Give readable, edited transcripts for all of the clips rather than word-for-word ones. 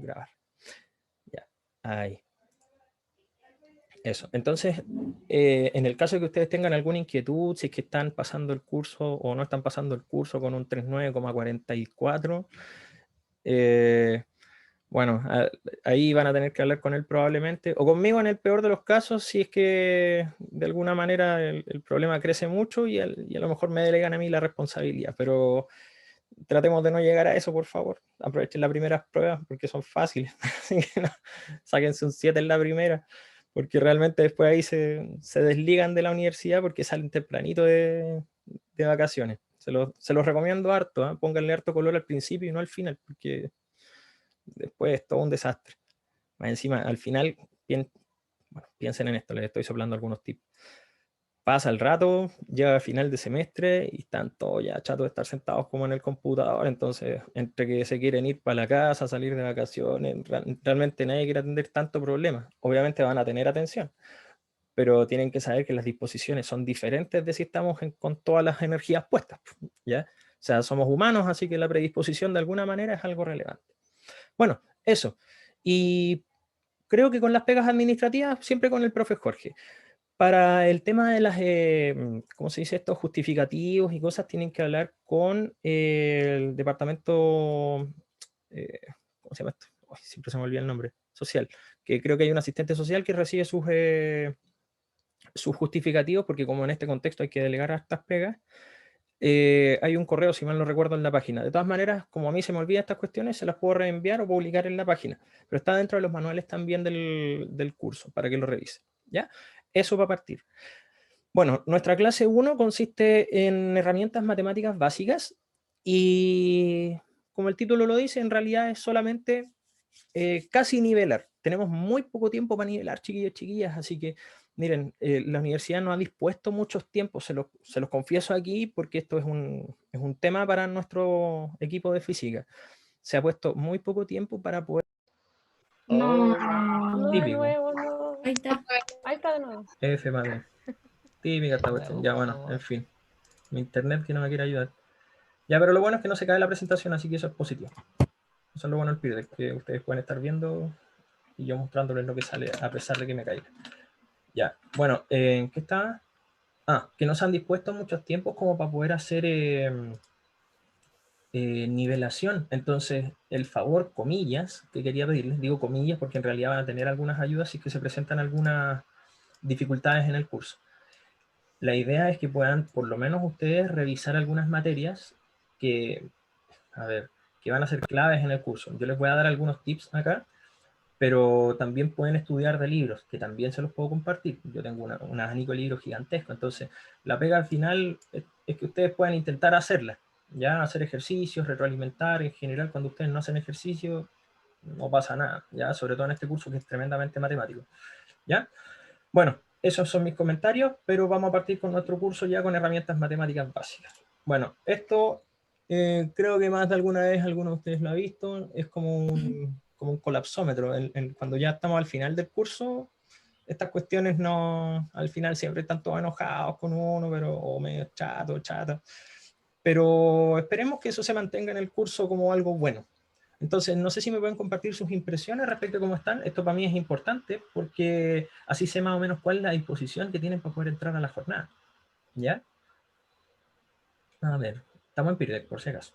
grabar. Ya, ahí. Eso. Entonces, en el caso de que ustedes tengan alguna inquietud, si es que están pasando el curso o no están pasando el curso con un 39,44, bueno, ahí van a tener que hablar con él probablemente, o conmigo en el peor de los casos, si es que de alguna manera el problema crece mucho y a lo mejor me delegan a mí la responsabilidad, pero tratemos de no llegar a eso, por favor. Aprovechen las primeras pruebas porque son fáciles, así que no, sáquense un 7 en la primera, porque realmente después ahí se desligan de la universidad porque salen tempranito de vacaciones. Se los recomiendo harto, ¿eh? Pónganle harto color al principio y no al final, porque después es todo un desastre. Más encima, al final, bueno, piensen en esto, les estoy soplando algunos tips. Pasa el rato, llega a final de semestre y están todos ya chatos de estar sentados como en el computador, entonces entre que se quieren ir para la casa, salir de vacaciones, realmente nadie quiere atender tanto problema. Obviamente van a tener atención, pero tienen que saber que las disposiciones son diferentes de si estamos con todas las energías puestas, ¿ya? O sea, somos humanos, así que la predisposición de alguna manera es algo relevante. Bueno, eso. Y creo que con las pegas administrativas, siempre con el profe Jorge. Para el tema de las, ¿cómo se dice esto? Justificativos y cosas, tienen que hablar con el departamento, eh, ¿cómo se llama esto? Uy, siempre se me olvida el nombre, social, que creo que hay un asistente social que recibe sus justificativos, porque como en este contexto hay que delegar a estas pegas, hay un correo, si mal no recuerdo, en la página. De todas maneras, como a mí se me olvidan estas cuestiones, se las puedo reenviar o publicar en la página, pero está dentro de los manuales también del curso, para que lo revise, ¿ya? Eso va a partir. Bueno, nuestra clase 1 consiste en herramientas matemáticas básicas y, como el título lo dice, en realidad es solamente casi nivelar. Tenemos muy poco tiempo para nivelar, chiquillos, chiquillas, así que miren, la universidad no ha dispuesto muchos tiempos, se los confieso aquí porque esto es un tema para nuestro equipo de física. Se ha puesto muy poco tiempo para poder... No, No de Típico. nuevo, no. ahí está. Ahí está de nuevo. F para mí. Típica esta cuestión. Ya, bueno, en fin. Mi internet que no me quiere ayudar. Ya, pero lo bueno es que no se cae la presentación, así que eso es positivo. Eso es lo bueno del PIDE, que ustedes pueden estar viendo y yo mostrándoles lo que sale, a pesar de que me caiga. Ya, bueno, ¿en qué está? Ah, que no se han dispuesto muchos tiempos como para poder hacer nivelación. Entonces, el favor, comillas, que quería pedirles, digo comillas porque en realidad van a tener algunas ayudas si es que se presentan algunas dificultades en el curso. La idea es que puedan, por lo menos ustedes, revisar algunas materias que, a ver, que van a ser claves en el curso. Yo les voy a dar algunos tips acá, pero también pueden estudiar de libros, que también se los puedo compartir. Yo tengo un abanico de libros gigantesco, entonces la pega al final es que ustedes puedan intentar hacerla, ya hacer ejercicios, retroalimentar. En general, cuando ustedes no hacen ejercicio, no pasa nada, ya, sobre todo en este curso que es tremendamente matemático, ya. Bueno, esos son mis comentarios, pero vamos a partir con nuestro curso ya con herramientas matemáticas básicas. Bueno, esto creo que más de alguna vez alguno de ustedes lo ha visto, es como un colapsómetro. Cuando ya estamos al final del curso, estas cuestiones no, al final siempre están todos enojados con uno, pero o medio chato, chata. Pero esperemos que eso se mantenga en el curso como algo bueno. Entonces, no sé si me pueden compartir sus impresiones respecto a cómo están. Esto para mí es importante porque así sé más o menos cuál es la disposición que tienen para poder entrar a la jornada. ¿Ya? A ver, estamos en Pirdec, por si acaso.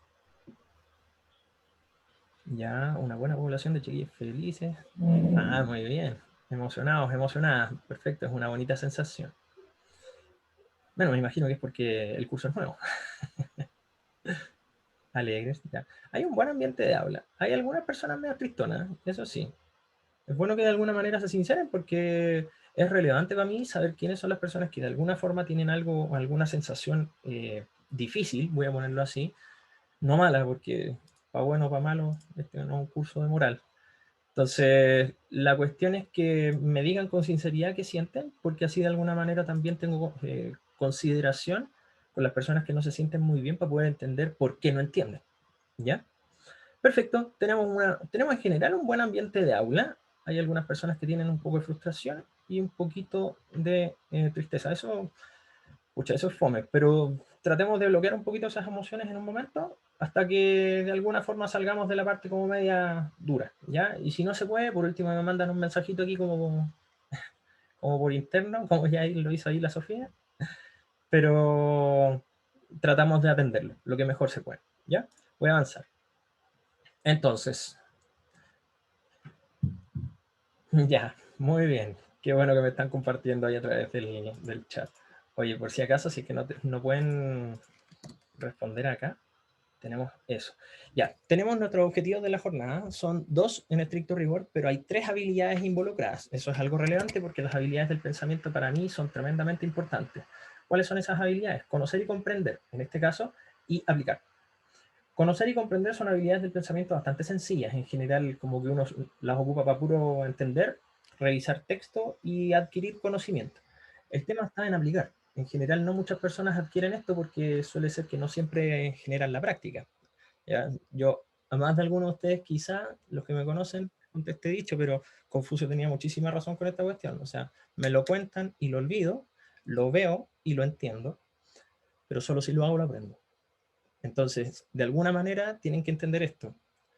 Ya, una buena población de chiquillos felices. Ah, muy bien. Emocionados, emocionadas. Perfecto, es una bonita sensación. Bueno, me imagino que es porque el curso es nuevo. Alegres, ya. Hay un buen ambiente de aula. Hay algunas personas medio tristonas, eso sí. Es bueno que de alguna manera se sinceren porque es relevante para mí saber quiénes son las personas que de alguna forma tienen algo o alguna sensación difícil, voy a ponerlo así, no mala, porque para bueno o para malo, este no es un curso de moral. Entonces, la cuestión es que me digan con sinceridad qué sienten, porque así de alguna manera también tengo consideración con las personas que no se sienten muy bien para poder entender por qué no entienden. ¿Ya? Perfecto, tenemos en general un buen ambiente de aula. Hay algunas personas que tienen un poco de frustración y un poquito de tristeza. Eso, pucha, eso es fome, pero tratemos de bloquear un poquito esas emociones en un momento. hasta que de alguna forma salgamos de la parte como media dura, ¿ya? Y si no se puede, por último me mandan un mensajito aquí como por interno, como ya lo hizo ahí la Sofía, pero tratamos de atenderlo lo que mejor se puede, ¿ya? Voy a avanzar. Entonces, ya, muy bien. Qué bueno que me están compartiendo ahí a través del chat. Oye, por si acaso, si es que no pueden responder acá, tenemos eso. Ya, tenemos nuestros objetivos de la jornada. Son 2 en estricto rigor, pero hay 3 habilidades involucradas. Eso es algo relevante porque las habilidades del pensamiento para mí son tremendamente importantes. ¿Cuáles son esas habilidades? Conocer y comprender, en este caso, y aplicar. Conocer y comprender son habilidades del pensamiento bastante sencillas. En general, como que uno las ocupa para puro entender, revisar texto y adquirir conocimiento. El tema está en aplicar. En general, no muchas personas adquieren esto porque suele ser que no siempre generan la práctica. ¿Ya? Yo, a más de algunos de ustedes, quizá, los que me conocen, antes te he dicho, pero Confucio tenía muchísima razón con esta cuestión. O sea, me lo cuentan y lo olvido, lo veo y lo entiendo, pero solo si lo hago lo aprendo. Entonces, de alguna manera tienen que entender esto.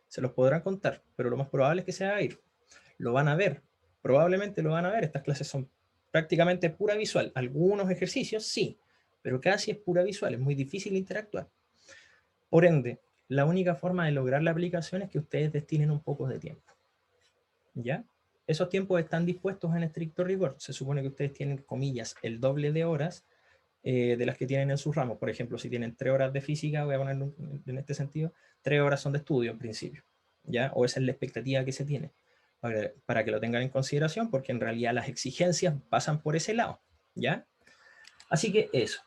Se los podrán contar, pero lo más probable es que se haga ir. Lo van a ver, probablemente lo van a ver. Estas clases son prácticamente pura visual. Algunos ejercicios sí, pero casi es pura visual. Es muy difícil interactuar. Por ende, la única forma de lograr la aplicación es que ustedes destinen un poco de tiempo. ¿Ya? Esos tiempos están dispuestos en estricto rigor. Se supone que ustedes tienen, comillas, el doble de horas de las que tienen en sus ramos. Por ejemplo, si tienen 3 horas de física, voy a ponerlo en este sentido, 3 horas son de estudio en principio, ¿ya? O esa es la expectativa que se tiene, para que lo tengan en consideración, porque en realidad las exigencias pasan por ese lado, ¿ya? Así que eso.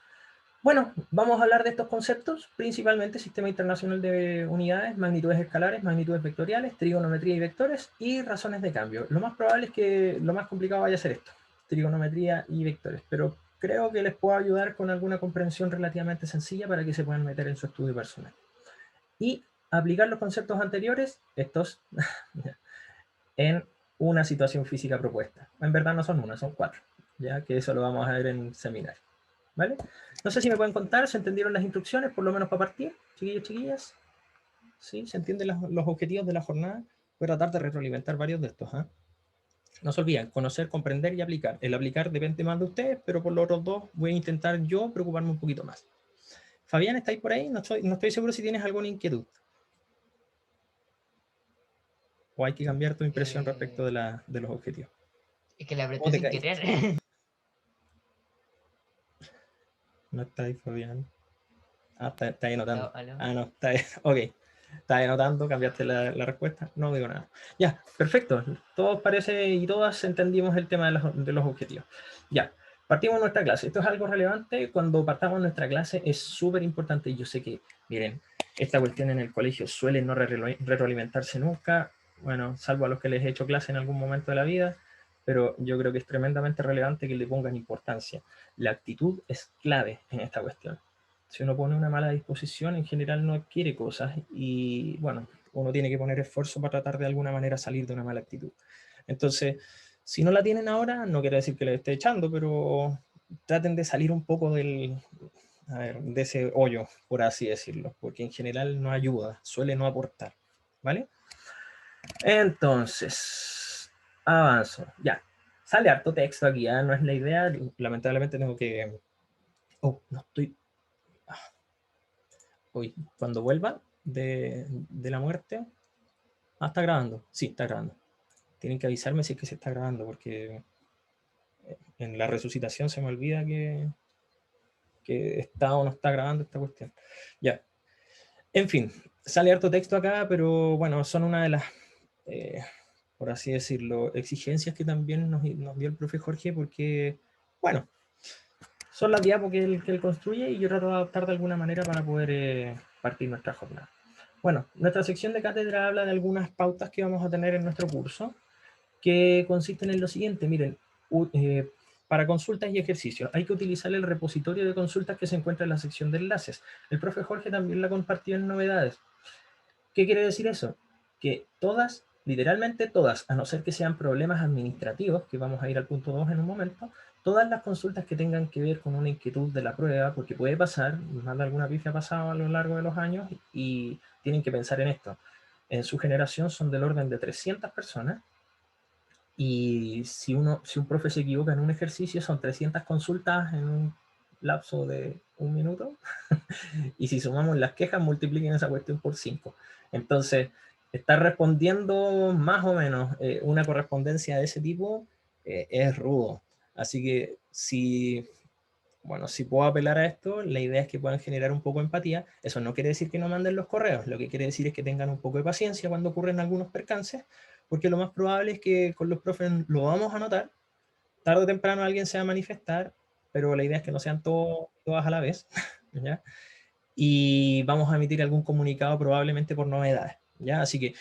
Bueno, vamos a hablar de estos conceptos, principalmente Sistema Internacional de Unidades, magnitudes escalares, magnitudes vectoriales, trigonometría y vectores, y razones de cambio. Lo más probable es que lo más complicado vaya a ser esto, trigonometría y vectores, pero creo que les puedo ayudar con alguna comprensión relativamente sencilla para que se puedan meter en su estudio personal. Y aplicar los conceptos anteriores, estos, en una situación física propuesta. En verdad no son una, son 4, ya que eso lo vamos a ver en seminario. ¿Vale? No sé si me pueden contar, ¿se entendieron las instrucciones, por lo menos para partir, chiquillos, chiquillas? ¿Sí? ¿Se entienden los objetivos de la jornada? Voy a tratar de retroalimentar varios de estos. ¿eh? No se olviden, conocer, comprender y aplicar. El aplicar depende más de ustedes, pero por los otros dos voy a intentar yo preocuparme un poquito más. Fabián, ¿estáis por ahí? No estoy seguro si tienes alguna inquietud. ¿O hay que cambiar tu impresión respecto de los objetivos? Es que le apreté sin querer. No está ahí, Fabián. Ah, está ahí anotando. Aló. Ah, no, está ahí. Ok. Estás anotando, cambiaste la respuesta. No digo nada. Ya, perfecto. Todos parece y todas entendimos el tema de los objetivos. Ya, partimos nuestra clase. Esto es algo relevante. Cuando partamos nuestra clase es súper importante. Yo sé que, miren, esta cuestión en el colegio suele no retroalimentarse nunca. Bueno, salvo a los que les he hecho clase en algún momento de la vida. Pero yo creo que es tremendamente relevante que le pongan importancia. La actitud es clave en esta cuestión. Si uno pone una mala disposición, en general no adquiere cosas y, bueno, uno tiene que poner esfuerzo para tratar de alguna manera salir de una mala actitud. Entonces, si no la tienen ahora, no quiere decir que la esté echando, pero traten de salir un poco de ese hoyo, por así decirlo, porque en general no ayuda, suele no aportar, ¿vale? Entonces, avanzo, ya. Sale harto texto aquí, ¿eh? No es la idea, lamentablemente tengo que... Oh, no estoy... Hoy, cuando vuelva de la muerte. Ah, está grabando. Sí, está grabando. Tienen que avisarme si es que se está grabando, porque en la resucitación se me olvida que está o no está grabando esta cuestión. Ya. En fin, sale harto texto acá, pero bueno, son una de las, por así decirlo, exigencias que también nos dio el profe Jorge, porque, bueno, son las diapos que él construye y yo trato de adaptar de alguna manera para poder partir nuestra jornada. Bueno, nuestra sección de cátedra habla de algunas pautas que vamos a tener en nuestro curso, que consisten en lo siguiente. Miren, para consultas y ejercicios hay que utilizar el repositorio de consultas que se encuentra en la sección de enlaces. El profe Jorge también la compartió en novedades. ¿Qué quiere decir eso? Que todas, literalmente todas, a no ser que sean problemas administrativos, que vamos a ir al punto 2 en un momento, todas las consultas que tengan que ver con una inquietud de la prueba, porque puede pasar, más de alguna pifia ha pasado a lo largo de los años, y tienen que pensar en esto. En su generación son del orden de 300 personas, y si un profe se equivoca en un ejercicio, son 300 consultas en un lapso de 1 minuto, y si sumamos las quejas, multipliquen esa cuestión por 5. Entonces, estar respondiendo más o menos una correspondencia de ese tipo es rudo. Así que si puedo apelar a esto, la idea es que puedan generar un poco de empatía. Eso no quiere decir que no manden los correos, lo que quiere decir es que tengan un poco de paciencia cuando ocurren algunos percances, porque lo más probable es que con los profes lo vamos a notar, tarde o temprano alguien se va a manifestar, pero la idea es que no sean todas a la vez, ¿ya? Y vamos a emitir algún comunicado probablemente por novedades, ¿ya? Así que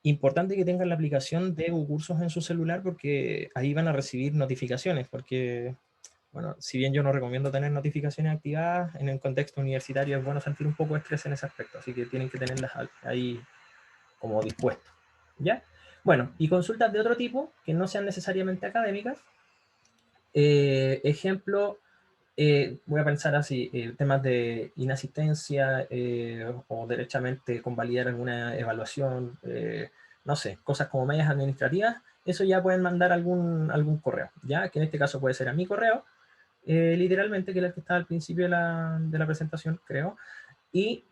importante que tengan la aplicación de Cursos en su celular, porque ahí van a recibir notificaciones, porque, bueno, si bien yo no recomiendo tener notificaciones activadas, en el contexto universitario es bueno sentir un poco de estrés en ese aspecto, así que tienen que tenerlas ahí como dispuestas, ¿ya? Bueno, y consultas de otro tipo, que no sean necesariamente académicas. Ejemplo, voy a pensar así, temas de inasistencia o derechamente convalidar alguna evaluación, no sé, cosas como medias administrativas, eso ya pueden mandar algún correo, ya que en este caso puede ser a mi correo, literalmente, que es el que estaba al principio de la presentación, creo, y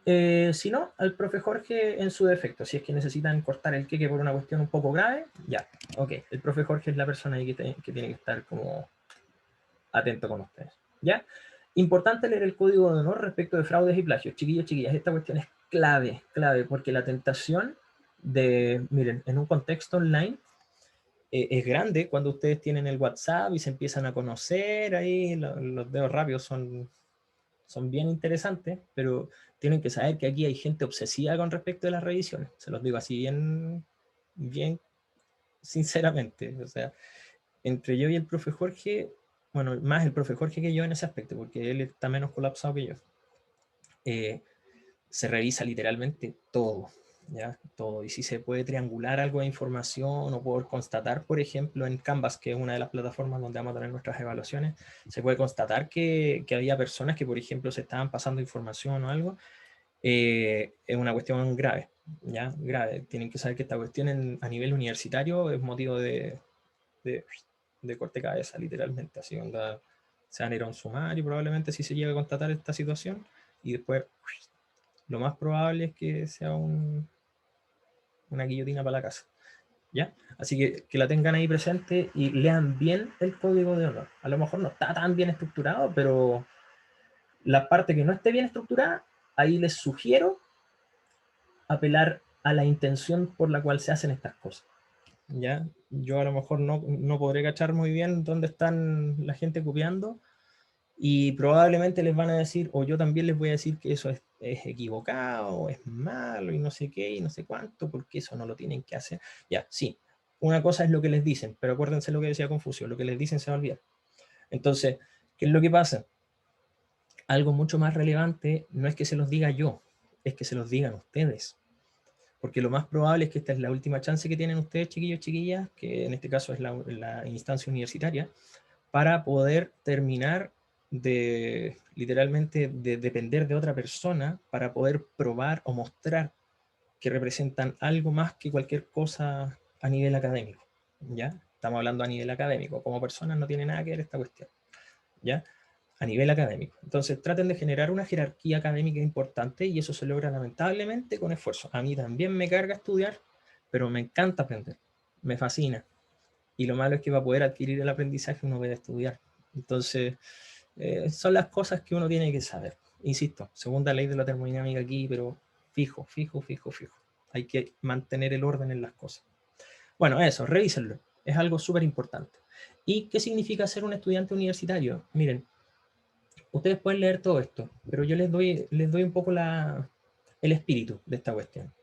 si no, al profe Jorge en su defecto, si es que necesitan cortar el queque por una cuestión un poco grave, ya, ok, el profe Jorge es la persona ahí que tiene que estar como atento con ustedes, ¿ya? Importante leer el código de honor respecto de fraudes y plagios. Chiquillos, chiquillas, esta cuestión es clave, porque la tentación de, miren, en un contexto online es grande cuando ustedes tienen el WhatsApp y se empiezan a conocer ahí, los dedos rápidos son bien interesantes, pero tienen que saber que aquí hay gente obsesiva con respecto de las revisiones. Se los digo así bien sinceramente. O sea, entre yo y el profe Jorge, bueno, más el profe Jorge que yo en ese aspecto, porque él está menos colapsado que yo, se revisa literalmente todo, ¿ya? Todo. Y si se puede triangular algo de información o poder constatar, por ejemplo, en Canvas, que es una de las plataformas donde vamos a tener nuestras evaluaciones, se puede constatar que había personas que, por ejemplo, se estaban pasando información o algo, es una cuestión grave, ¿ya? Grave. Tienen que saber que esta cuestión a nivel universitario es motivo de corte cabeza, literalmente. Así onda, se van a ir a un sumario probablemente si se llega a constatar esta situación, y después lo más probable es que sea una guillotina para la casa, ¿ya? Así que la tengan ahí presente y lean bien el código de honor. A lo mejor no está tan bien estructurado, pero la parte que no esté bien estructurada, ahí les sugiero apelar a la intención por la cual se hacen estas cosas, ¿ya? Yo a lo mejor no podré cachar muy bien dónde están la gente copiando, y probablemente les van a decir, o yo también les voy a decir, que eso es equivocado, es malo, y no sé qué, y no sé cuánto, porque eso no lo tienen que hacer. Ya, sí, una cosa es lo que les dicen, pero acuérdense lo que decía Confucio, lo que les dicen se va a olvidar. Entonces, ¿qué es lo que pasa? Algo mucho más relevante no es que se los diga yo, es que se los digan ustedes. Porque lo más probable es que esta es la última chance que tienen ustedes, chiquillos, chiquillas, que en este caso es la instancia universitaria, para poder terminar de literalmente de depender de otra persona para poder probar o mostrar que representan algo más que cualquier cosa a nivel académico, ¿ya? Estamos hablando a nivel académico, como personas no tiene nada que ver esta cuestión, ¿ya? A nivel académico. Entonces traten de generar una jerarquía académica importante, y eso se logra lamentablemente con esfuerzo. A mí también me carga estudiar, pero me encanta aprender, me fascina. Y lo malo es que para poder adquirir el aprendizaje uno debe estudiar. Entonces, son las cosas que uno tiene que saber. Insisto, segunda ley de la termodinámica aquí, pero fijo. Hay que mantener el orden en las cosas. Bueno, eso, revísenlo. Es algo súper importante. ¿Y qué significa ser un estudiante universitario? Miren, ustedes pueden leer todo esto, pero yo les doy un poco el espíritu de esta cuestión.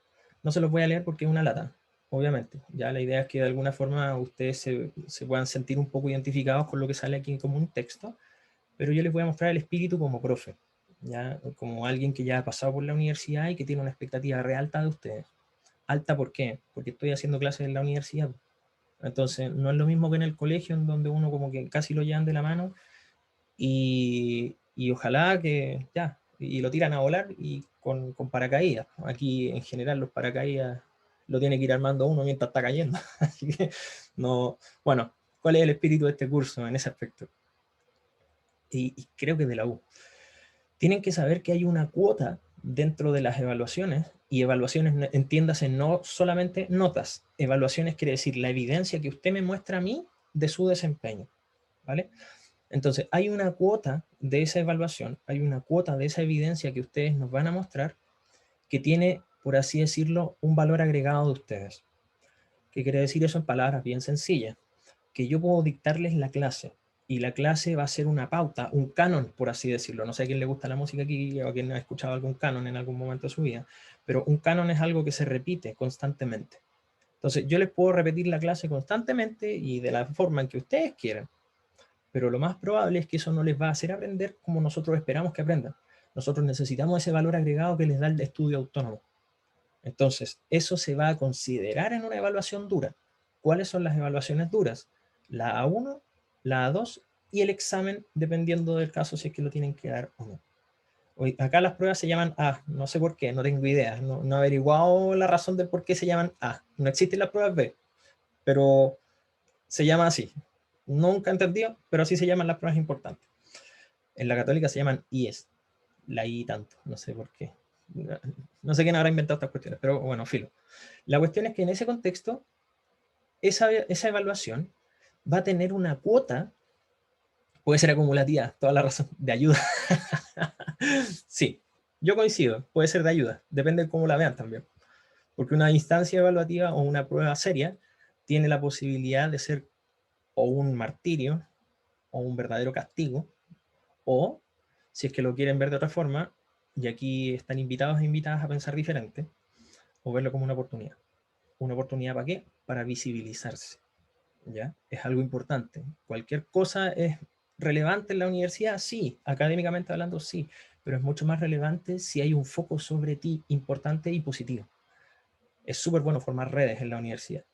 No se los voy a leer porque es una lata, obviamente. Ya la idea es que de alguna forma ustedes se puedan sentir un poco identificados con lo que sale aquí como un texto, pero yo les voy a mostrar el espíritu como profe, ya como alguien que ya ha pasado por la universidad y que tiene una expectativa re alta de ustedes. ¿Alta por qué? Porque estoy haciendo clases en la universidad. Entonces, no es lo mismo que en el colegio, en donde uno como que casi lo llevan de la mano y ojalá que ya, y lo tiran a volar y con paracaídas. Aquí en general los paracaídas lo tiene que ir armando uno mientras está cayendo. Así que no, bueno, ¿cuál es el espíritu de este curso en ese aspecto? Y creo que de la U. Tienen que saber que hay una cuota dentro de las evaluaciones, y evaluaciones, entiéndase, no solamente notas. Evaluaciones quiere decir la evidencia que usted me muestra a mí de su desempeño, ¿vale? Entonces, hay una cuota de esa evaluación, hay una cuota de esa evidencia que ustedes nos van a mostrar que tiene, por así decirlo, un valor agregado de ustedes. ¿Qué quiere decir eso en palabras bien sencillas? Que yo puedo dictarles la clase y la clase va a ser una pauta, un canon, por así decirlo. No sé a quién le gusta la música aquí o a quién ha escuchado algún canon en algún momento de su vida, pero un canon es algo que se repite constantemente. Entonces, yo les puedo repetir la clase constantemente y de la forma en que ustedes quieran, pero lo más probable es que eso no les va a hacer aprender como nosotros esperamos que aprendan. Nosotros necesitamos ese valor agregado que les da el estudio autónomo. Entonces, eso se va a considerar en una evaluación dura. ¿Cuáles son las evaluaciones duras? La A1, la A2 y el examen, dependiendo del caso, si es que lo tienen que dar o no. Hoy, acá las pruebas se llaman A, no sé por qué, no tengo idea, no he averiguado la razón del por qué se llaman A. No existen las pruebas B, pero se llama así. Nunca he entendido, pero así se llaman las pruebas importantes. En la católica se llaman IES, la I tanto, no sé por qué. No sé quién habrá inventado estas cuestiones, pero bueno, filo. La cuestión es que en ese contexto, esa evaluación va a tener una cuota, puede ser acumulativa, toda la razón, de ayuda. Sí, yo coincido, puede ser de ayuda, depende de cómo la vean también. Porque una instancia evaluativa o una prueba seria tiene la posibilidad de ser o un martirio o un verdadero castigo, o, si es que lo quieren ver de otra forma, y aquí están invitados e invitadas a pensar diferente, o verlo como una oportunidad. ¿Una oportunidad para qué? Para visibilizarse, ¿ya? Es algo importante. Cualquier cosa es relevante en la universidad, sí. Académicamente hablando, sí. Pero es mucho más relevante si hay un foco sobre ti importante y positivo. Es súper bueno formar redes en la universidad.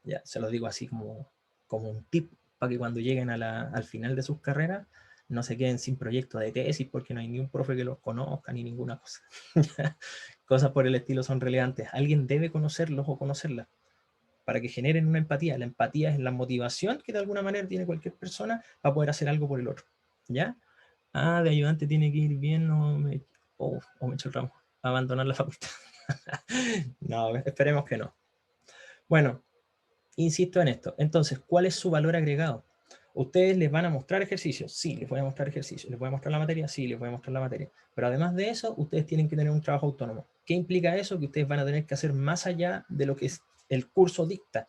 Ya, se lo digo así como un tip para que cuando lleguen al final de sus carreras no se queden sin proyecto de tesis porque no hay ni un profe que los conozca ni ninguna cosa. Cosas por el estilo son relevantes. Alguien debe conocerlos o conocerlas para que generen una empatía. La empatía es la motivación que de alguna manera tiene cualquier persona para poder hacer algo por el otro. ¿Ya? Ah, de ayudante tiene que ir bien o me echo el ramo. Abandonar la facultad. No, esperemos que no. Bueno, insisto en esto. Entonces, ¿cuál es su valor agregado? ¿Ustedes les van a mostrar ejercicios? Sí, les voy a mostrar ejercicios. ¿Les voy a mostrar la materia? Sí, les voy a mostrar la materia. Pero además de eso, ustedes tienen que tener un trabajo autónomo. ¿Qué implica eso? Que ustedes van a tener que hacer más allá de lo que el curso dicta.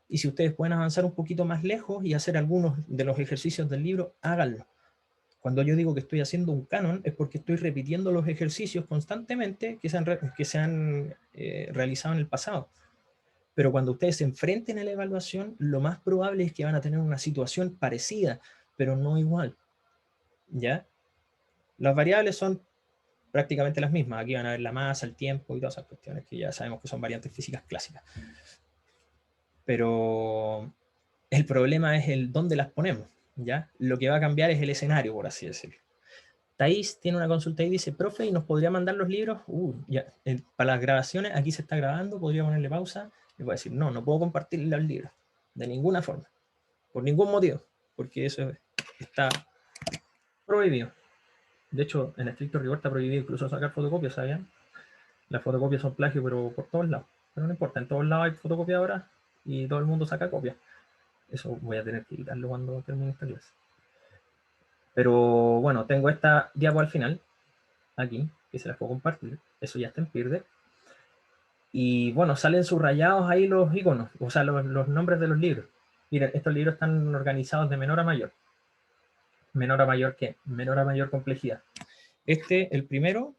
Y si ustedes pueden avanzar un poquito más lejos y hacer algunos de los ejercicios del libro, háganlo. Cuando yo digo que estoy haciendo un canon, es porque estoy repitiendo los ejercicios constantemente que se han realizado en el pasado. Pero cuando ustedes se enfrenten a la evaluación, lo más probable es que van a tener una situación parecida, pero no igual. ¿Ya? Las variables son prácticamente las mismas. Aquí van a ver la masa, el tiempo y todas esas cuestiones que ya sabemos que son variantes físicas clásicas. Pero el problema es el dónde las ponemos. ¿Ya? Lo que va a cambiar es el escenario, por así decirlo. Thais tiene una consulta y dice, profe, ¿y nos podría mandar los libros? Ya, para las grabaciones, aquí se está grabando, podría ponerle pausa. Le voy a decir, no puedo compartir los libros, de ninguna forma, por ningún motivo, porque eso está prohibido. De hecho, en estricto rigor está prohibido incluso sacar fotocopias, ¿sabían? Las fotocopias son plagio, pero por todos lados. Pero no importa, en todos lados hay fotocopiadoras y todo el mundo saca copias. Eso voy a tener que quitarlo cuando termine esta clase. Pero bueno, tengo esta diapo al final, aquí, que se las puedo compartir. Eso ya está en Peer. Y bueno, salen subrayados ahí los iconos, o sea, los nombres de los libros. Miren, estos libros están organizados de menor a mayor. ¿Menor a mayor qué? Menor a mayor complejidad. El primero,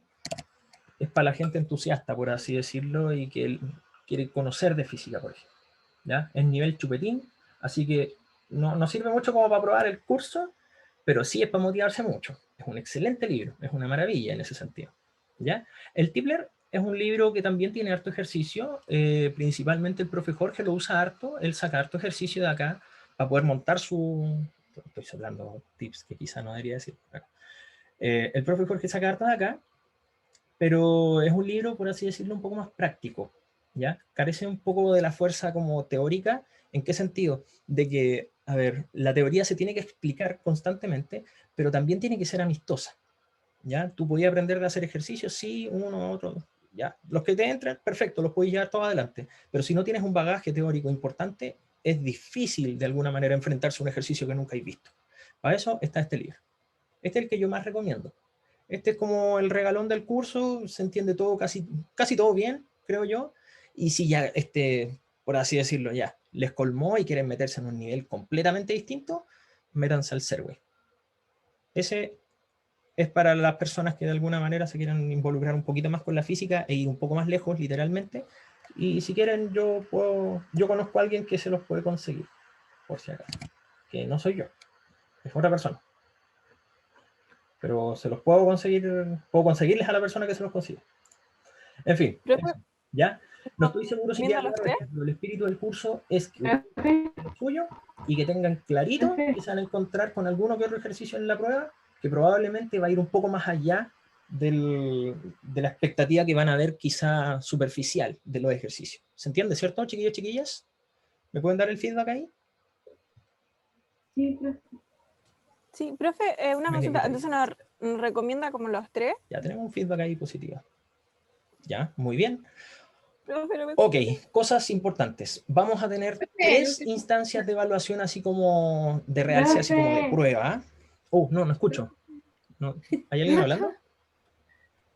es para la gente entusiasta, por así decirlo, y que quiere conocer de física, por ejemplo. ¿Ya? Es nivel chupetín, así que no sirve mucho como para probar el curso, pero sí es para motivarse mucho. Es un excelente libro, es una maravilla en ese sentido. ¿Ya? El Tipler es un libro que también tiene harto ejercicio, principalmente el profe Jorge lo usa harto, él saca harto ejercicio de acá para poder montar su... Estoy hablando tips que quizá no debería decir. El profe Jorge saca harto de acá, pero es un libro, por así decirlo, un poco más práctico, ¿ya? Carece un poco de la fuerza como teórica. ¿En qué sentido? De que, a ver, la teoría se tiene que explicar constantemente, pero también tiene que ser amistosa, ¿ya? Tú podías aprender de hacer ejercicios, sí, uno, otro, ya. Los que te entran, perfecto, los puedes llevar todos adelante, pero si no tienes un bagaje teórico importante, es difícil de alguna manera enfrentarse a un ejercicio que nunca has visto. Para eso está este libro. Este es el que yo más recomiendo. Este es como el regalón del curso, se entiende todo, casi todo bien, creo yo. Y si ya, por así decirlo, ya les colmó y quieren meterse en un nivel completamente distinto, métanse al Serway. Ese es para las personas que de alguna manera se quieran involucrar un poquito más con la física e ir un poco más lejos, literalmente. Y si quieren, yo conozco a alguien que se los puede conseguir, por si acaso. Que no soy yo, es otra persona. Pero se los puedo conseguirles a la persona que se los consigue. En fin, Profe, ¿ya? No estoy seguro si ¿recomienda queda los claro tres? esto, pero el espíritu del curso es que Profe, lo suyo y que tengan clarito profe, que se van a encontrar con alguno que otro ejercicio en la prueba que probablemente va a ir un poco más allá de la expectativa que van a ver quizá superficial de los ejercicios. ¿Se entiende, cierto, chiquillos, chiquillas? ¿Me pueden dar el feedback ahí? sí, profe. Sí, profe, una consulta. Entonces nos recomienda como los tres. Ya tenemos un feedback ahí positivo. Ya, muy bien. Profe, no me Ok, escucha. cosas importantes. Vamos a tener 3 instancias de evaluación así como de realce, así como de Profe, prueba. Oh, no escucho. No, ¿hay alguien hablando?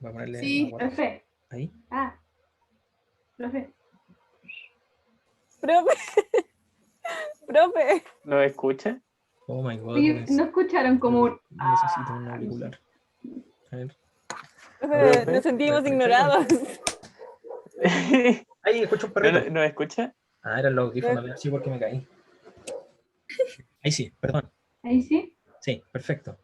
Voy a ponerle la sí, guarda. profe. Ahí. Ah, profe. Profe, profe. ¿No escucha? Oh my god, Oye, ¿no escucharon como necesito un auricular. A ver. Profe, nos ¿Profe? sentimos ignorados. Ahí escucho un ¿No, perrito. no escucha? Ah, eran los audífonos, sí, porque me caí. Ahí sí, perdón. ahí sí? Sí, perfecto.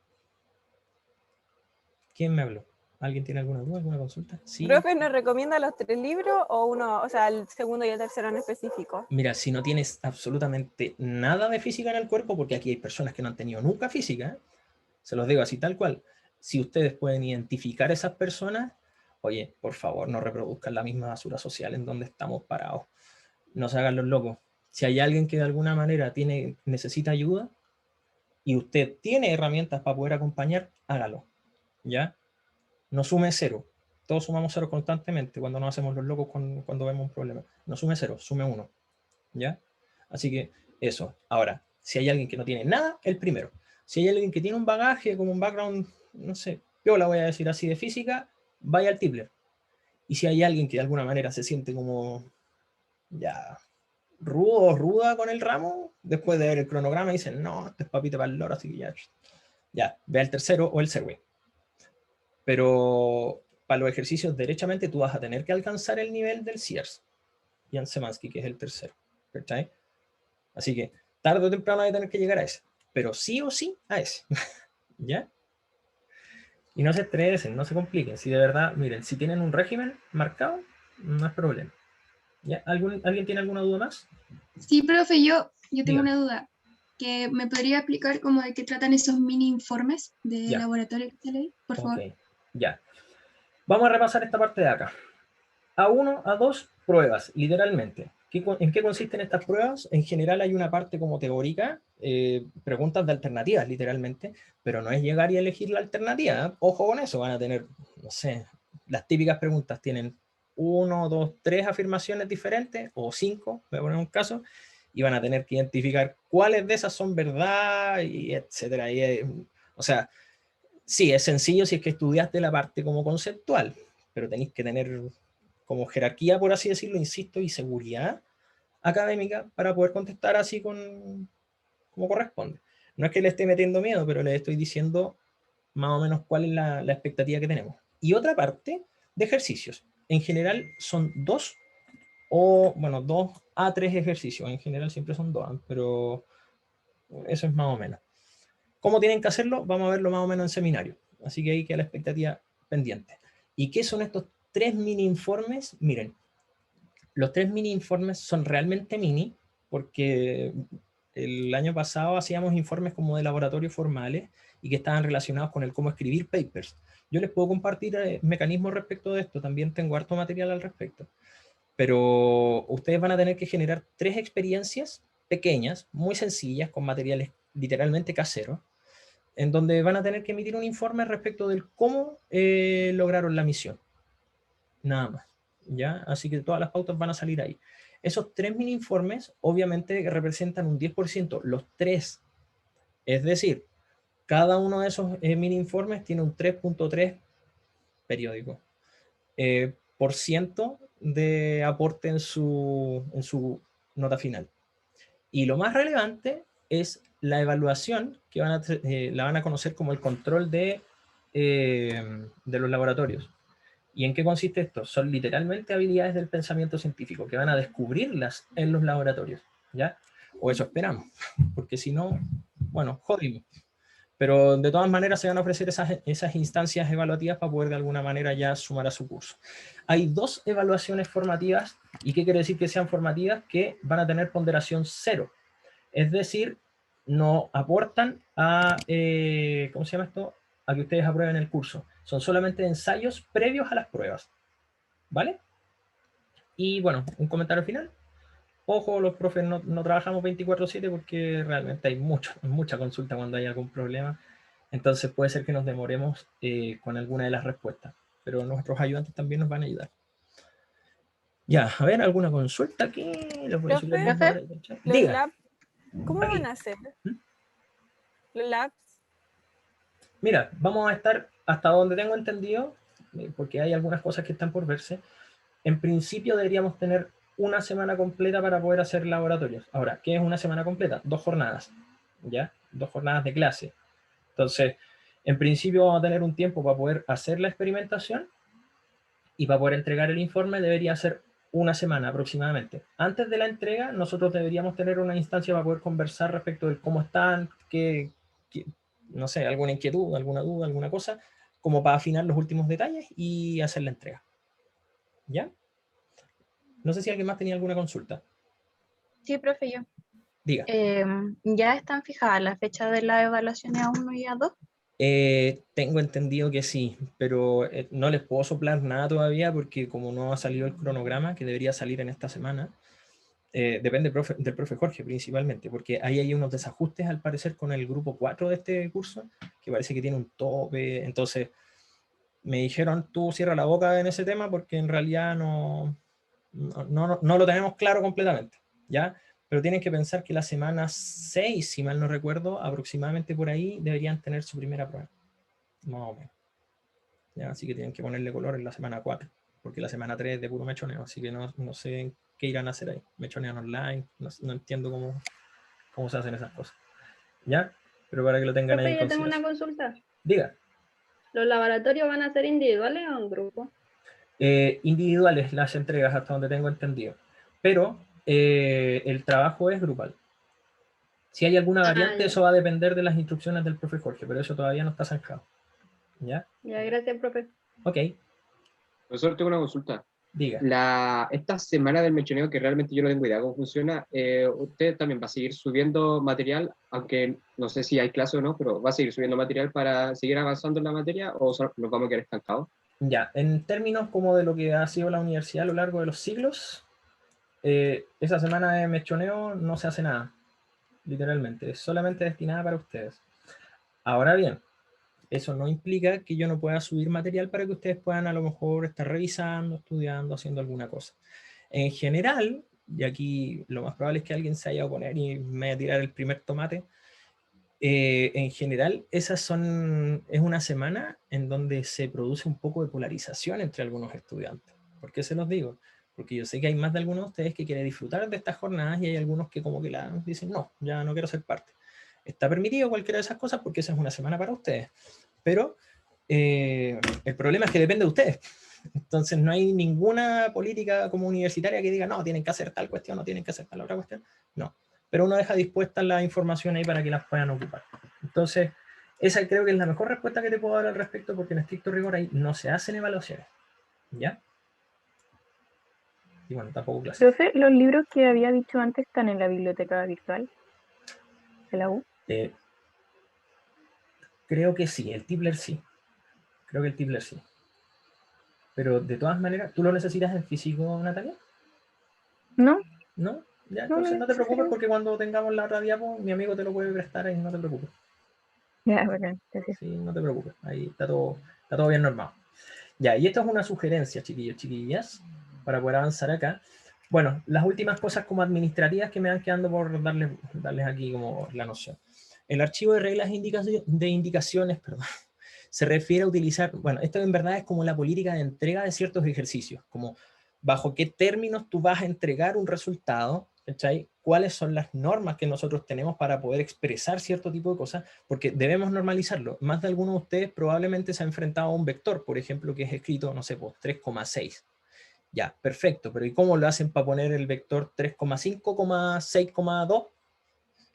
¿Quién me habló? ¿Alguien tiene alguna duda, alguna consulta? Sí. Profe, ¿nos recomienda los tres libros o uno, o sea, el segundo y el tercero en específico? Mira, si no tienes absolutamente nada de física en el cuerpo, porque aquí hay personas que no han tenido nunca física, se los digo así tal cual, si ustedes pueden identificar a esas personas, oye, por favor, no reproduzcan la misma basura social en donde estamos parados. No se hagan los locos. Si hay alguien que de alguna manera necesita ayuda y usted tiene herramientas para poder acompañar, hágalo. ¿Ya? No sume cero. Todos sumamos cero constantemente cuando nos hacemos los locos cuando vemos un problema. No sume cero, sume uno. ¿Ya? Así que eso. Ahora, si hay alguien que no tiene nada, el primero. Si hay alguien que tiene un bagaje, como un background, no sé, yo la voy a decir así de física, vaya al Tipler. Y si hay alguien que de alguna manera se siente como ya rudo o ruda con el ramo, después de ver el cronograma dicen, no, este es papita para el loro, así que ya, ve al tercero o el Segway. Pero para los ejercicios, derechamente, tú vas a tener que alcanzar el nivel del Sears, Jan Semansky, que es el tercero. ¿Cachai? Así que tarde o temprano vas a tener que llegar a ese. Pero sí o sí a ese. ¿Ya? Y no se estresen, no se compliquen. Si de verdad, miren, si tienen un régimen marcado, no es problema. ¿Ya? ¿Alguien tiene alguna duda más? Sí, profe, yo tengo Dígame. una duda. ¿Que me podría explicar cómo de qué tratan esos mini informes de Ya. laboratorio que usted leí? Por favor. Ok, ya. Vamos a repasar esta parte de acá. A1, A2, pruebas, literalmente. ¿En qué consisten estas pruebas? En general hay una parte como teórica, preguntas de alternativas, literalmente, pero no es llegar y elegir la alternativa. ¿Eh? Ojo con eso, van a tener, no sé, las típicas preguntas tienen 1, 2, 3 afirmaciones diferentes, o 5, voy a poner un caso, y van a tener que identificar cuáles de esas son verdad, y etcétera. O sea, sí, es sencillo si es que estudiaste la parte como conceptual, pero tenéis que tener como jerarquía, por así decirlo, insisto, y seguridad académica para poder contestar así como corresponde. No es que le esté metiendo miedo, pero le estoy diciendo más o menos cuál es la expectativa que tenemos. Y otra parte de ejercicios. En general son 2 o, bueno, 2 a 3 ejercicios. En general siempre son 2, pero eso es más o menos. ¿Cómo tienen que hacerlo? Vamos a verlo más o menos en seminario. Así que ahí queda la expectativa pendiente. ¿Y qué son estos 3 mini informes, miren, los 3 mini informes son realmente mini, porque el año pasado hacíamos informes como de laboratorio formales y que estaban relacionados con el cómo escribir papers. Yo les puedo compartir mecanismos respecto de esto, también tengo harto material al respecto. Pero ustedes van a tener que generar 3 experiencias pequeñas, muy sencillas, con materiales literalmente caseros, en donde van a tener que emitir un informe respecto del cómo lograron la misión. Nada más. ¿Ya? Así que todas las pautas van a salir ahí. Esos 3 mini informes obviamente representan un 10%, los 3. Es decir, cada uno de esos mini informes tiene un 3.3 periódico. Por ciento de aporte en su nota final. Y lo más relevante es la evaluación, que la van a conocer como el control de los laboratorios. ¿Y en qué consiste esto? Son literalmente habilidades del pensamiento científico que van a descubrirlas en los laboratorios, ¿ya? O eso esperamos, porque si no, bueno, jodimos. Pero de todas maneras se van a ofrecer esas instancias evaluativas para poder de alguna manera ya sumar a su curso. Hay 2 evaluaciones formativas, ¿y qué quiere decir que sean formativas? Que van a tener ponderación 0. Es decir, no aportan a, ¿cómo se llama esto? A que ustedes aprueben el curso. Son solamente ensayos previos a las pruebas. ¿Vale? Y bueno, un comentario final. Ojo, los profes no trabajamos 24/7 porque realmente hay mucha consulta cuando hay algún problema. Entonces puede ser que nos demoremos con alguna de las respuestas. Pero nuestros ayudantes también nos van a ayudar. Ya, a ver, ¿alguna consulta aquí? Les voy a subir el Profe, chat. los Diga. labs, ¿cómo Aquí. van a ser? Los labs. Mira, vamos a estar hasta donde tengo entendido, porque hay algunas cosas que están por verse. En principio deberíamos tener una semana completa para poder hacer laboratorios. Ahora, ¿qué es una semana completa? 2 jornadas, ¿ya? 2 jornadas de clase. Entonces, en principio vamos a tener un tiempo para poder hacer la experimentación y para poder entregar el informe debería ser una semana aproximadamente. Antes de la entrega, nosotros deberíamos tener una instancia para poder conversar respecto de cómo están, no sé, alguna inquietud, alguna duda, alguna cosa, como para afinar los últimos detalles y hacer la entrega. ¿Ya? No sé si alguien más tenía alguna consulta. Sí, profe, yo. Diga. ¿Ya están fijadas las fechas de las evaluaciones A1 y A2? Tengo entendido que sí, pero no les puedo soplar nada todavía porque como no ha salido el cronograma, que debería salir en esta semana, depende del profe Jorge principalmente, porque ahí hay unos desajustes al parecer con el grupo 4 de este curso, que parece que tiene un tope. Entonces me dijeron, tú cierra la boca en ese tema porque en realidad no lo tenemos claro completamente, ¿ya? Pero tienen que pensar que la semana 6, si mal no recuerdo, aproximadamente por ahí, deberían tener su primera prueba. Más o menos. ¿Ya? Así que tienen que ponerle color en la semana 4, porque la semana 3 es de puro mechoneo, así que no sé qué irán a hacer ahí. Mechonean online, no entiendo cómo se hacen esas cosas. ¿Ya? Pero para que lo tengan ahí en Profe, yo tengo consideración. una consulta. Diga. ¿Los laboratorios van a ser individuales o en grupo? Individuales las entregas hasta donde tengo entendido, pero el trabajo es grupal. Si hay alguna variante, Ya. eso va a depender de las instrucciones del profe Jorge, pero eso todavía no está zanjado. ¿Ya? Ya, gracias, profe. Ok, Profesor, tengo una consulta. diga. Esta semana del mechoneo, que realmente yo no tengo idea cómo funciona, ¿usted también va a seguir subiendo material, aunque no sé si hay clase o no, pero va a seguir subiendo material para seguir avanzando en la materia o nos vamos a quedar estancados? Ya, en términos como de lo que ha sido la universidad a lo largo de los siglos, esa semana de mechoneo no se hace nada, literalmente, es solamente destinada para ustedes. Ahora bien, eso no implica que yo no pueda subir material para que ustedes puedan a lo mejor estar revisando, estudiando, haciendo alguna cosa. En general, y aquí lo más probable es que alguien se haya a oponer y me vaya a tirar el primer tomate, en general es una semana en donde se produce un poco de polarización entre algunos estudiantes. ¿Por qué se los digo? Porque yo sé que hay más de algunos de ustedes que quieren disfrutar de estas jornadas y hay algunos que como que dicen, no, ya no quiero ser parte. Está permitido cualquiera de esas cosas porque esa es una semana para ustedes. Pero el problema es que depende de ustedes. Entonces no hay ninguna política como universitaria que diga, no, tienen que hacer tal cuestión, no tienen que hacer tal otra cuestión. No. Pero uno deja dispuesta la información ahí para que las puedan ocupar. Entonces, esa creo que es la mejor respuesta que te puedo dar al respecto, porque en estricto rigor ahí no se hacen evaluaciones. ¿Ya? Y bueno, tampoco clase. Profe, los libros que había dicho antes están en la biblioteca virtual de la U. Creo que sí, el Tipler sí. Creo que el Tipler sí. Pero de todas maneras, ¿tú lo necesitas en físico, Natalia? ¿No? ¿No? Ya, No, entonces no no te preocupes necesario. porque cuando tengamos la otra diapo, mi amigo te lo puede prestar y no te preocupes. Ya, bacán, gracias. Sí, no te preocupes. Ahí está todo bien normado. Ya, y esto es una sugerencia, chiquillos, chiquillas, para poder avanzar acá. Bueno, las últimas cosas como administrativas que me van quedando por darles aquí como la noción. El archivo de reglas de indicaciones, perdón, se refiere a utilizar, bueno, esto en verdad es como la política de entrega de ciertos ejercicios, como bajo qué términos tú vas a entregar un resultado, ¿cachai? Cuáles son las normas que nosotros tenemos para poder expresar cierto tipo de cosas, porque debemos normalizarlo. Más de alguno de ustedes probablemente se ha enfrentado a un vector, por ejemplo, que es escrito, no sé, pues 3,6. Ya, perfecto, pero ¿y cómo lo hacen para poner el vector 3,5,6,2?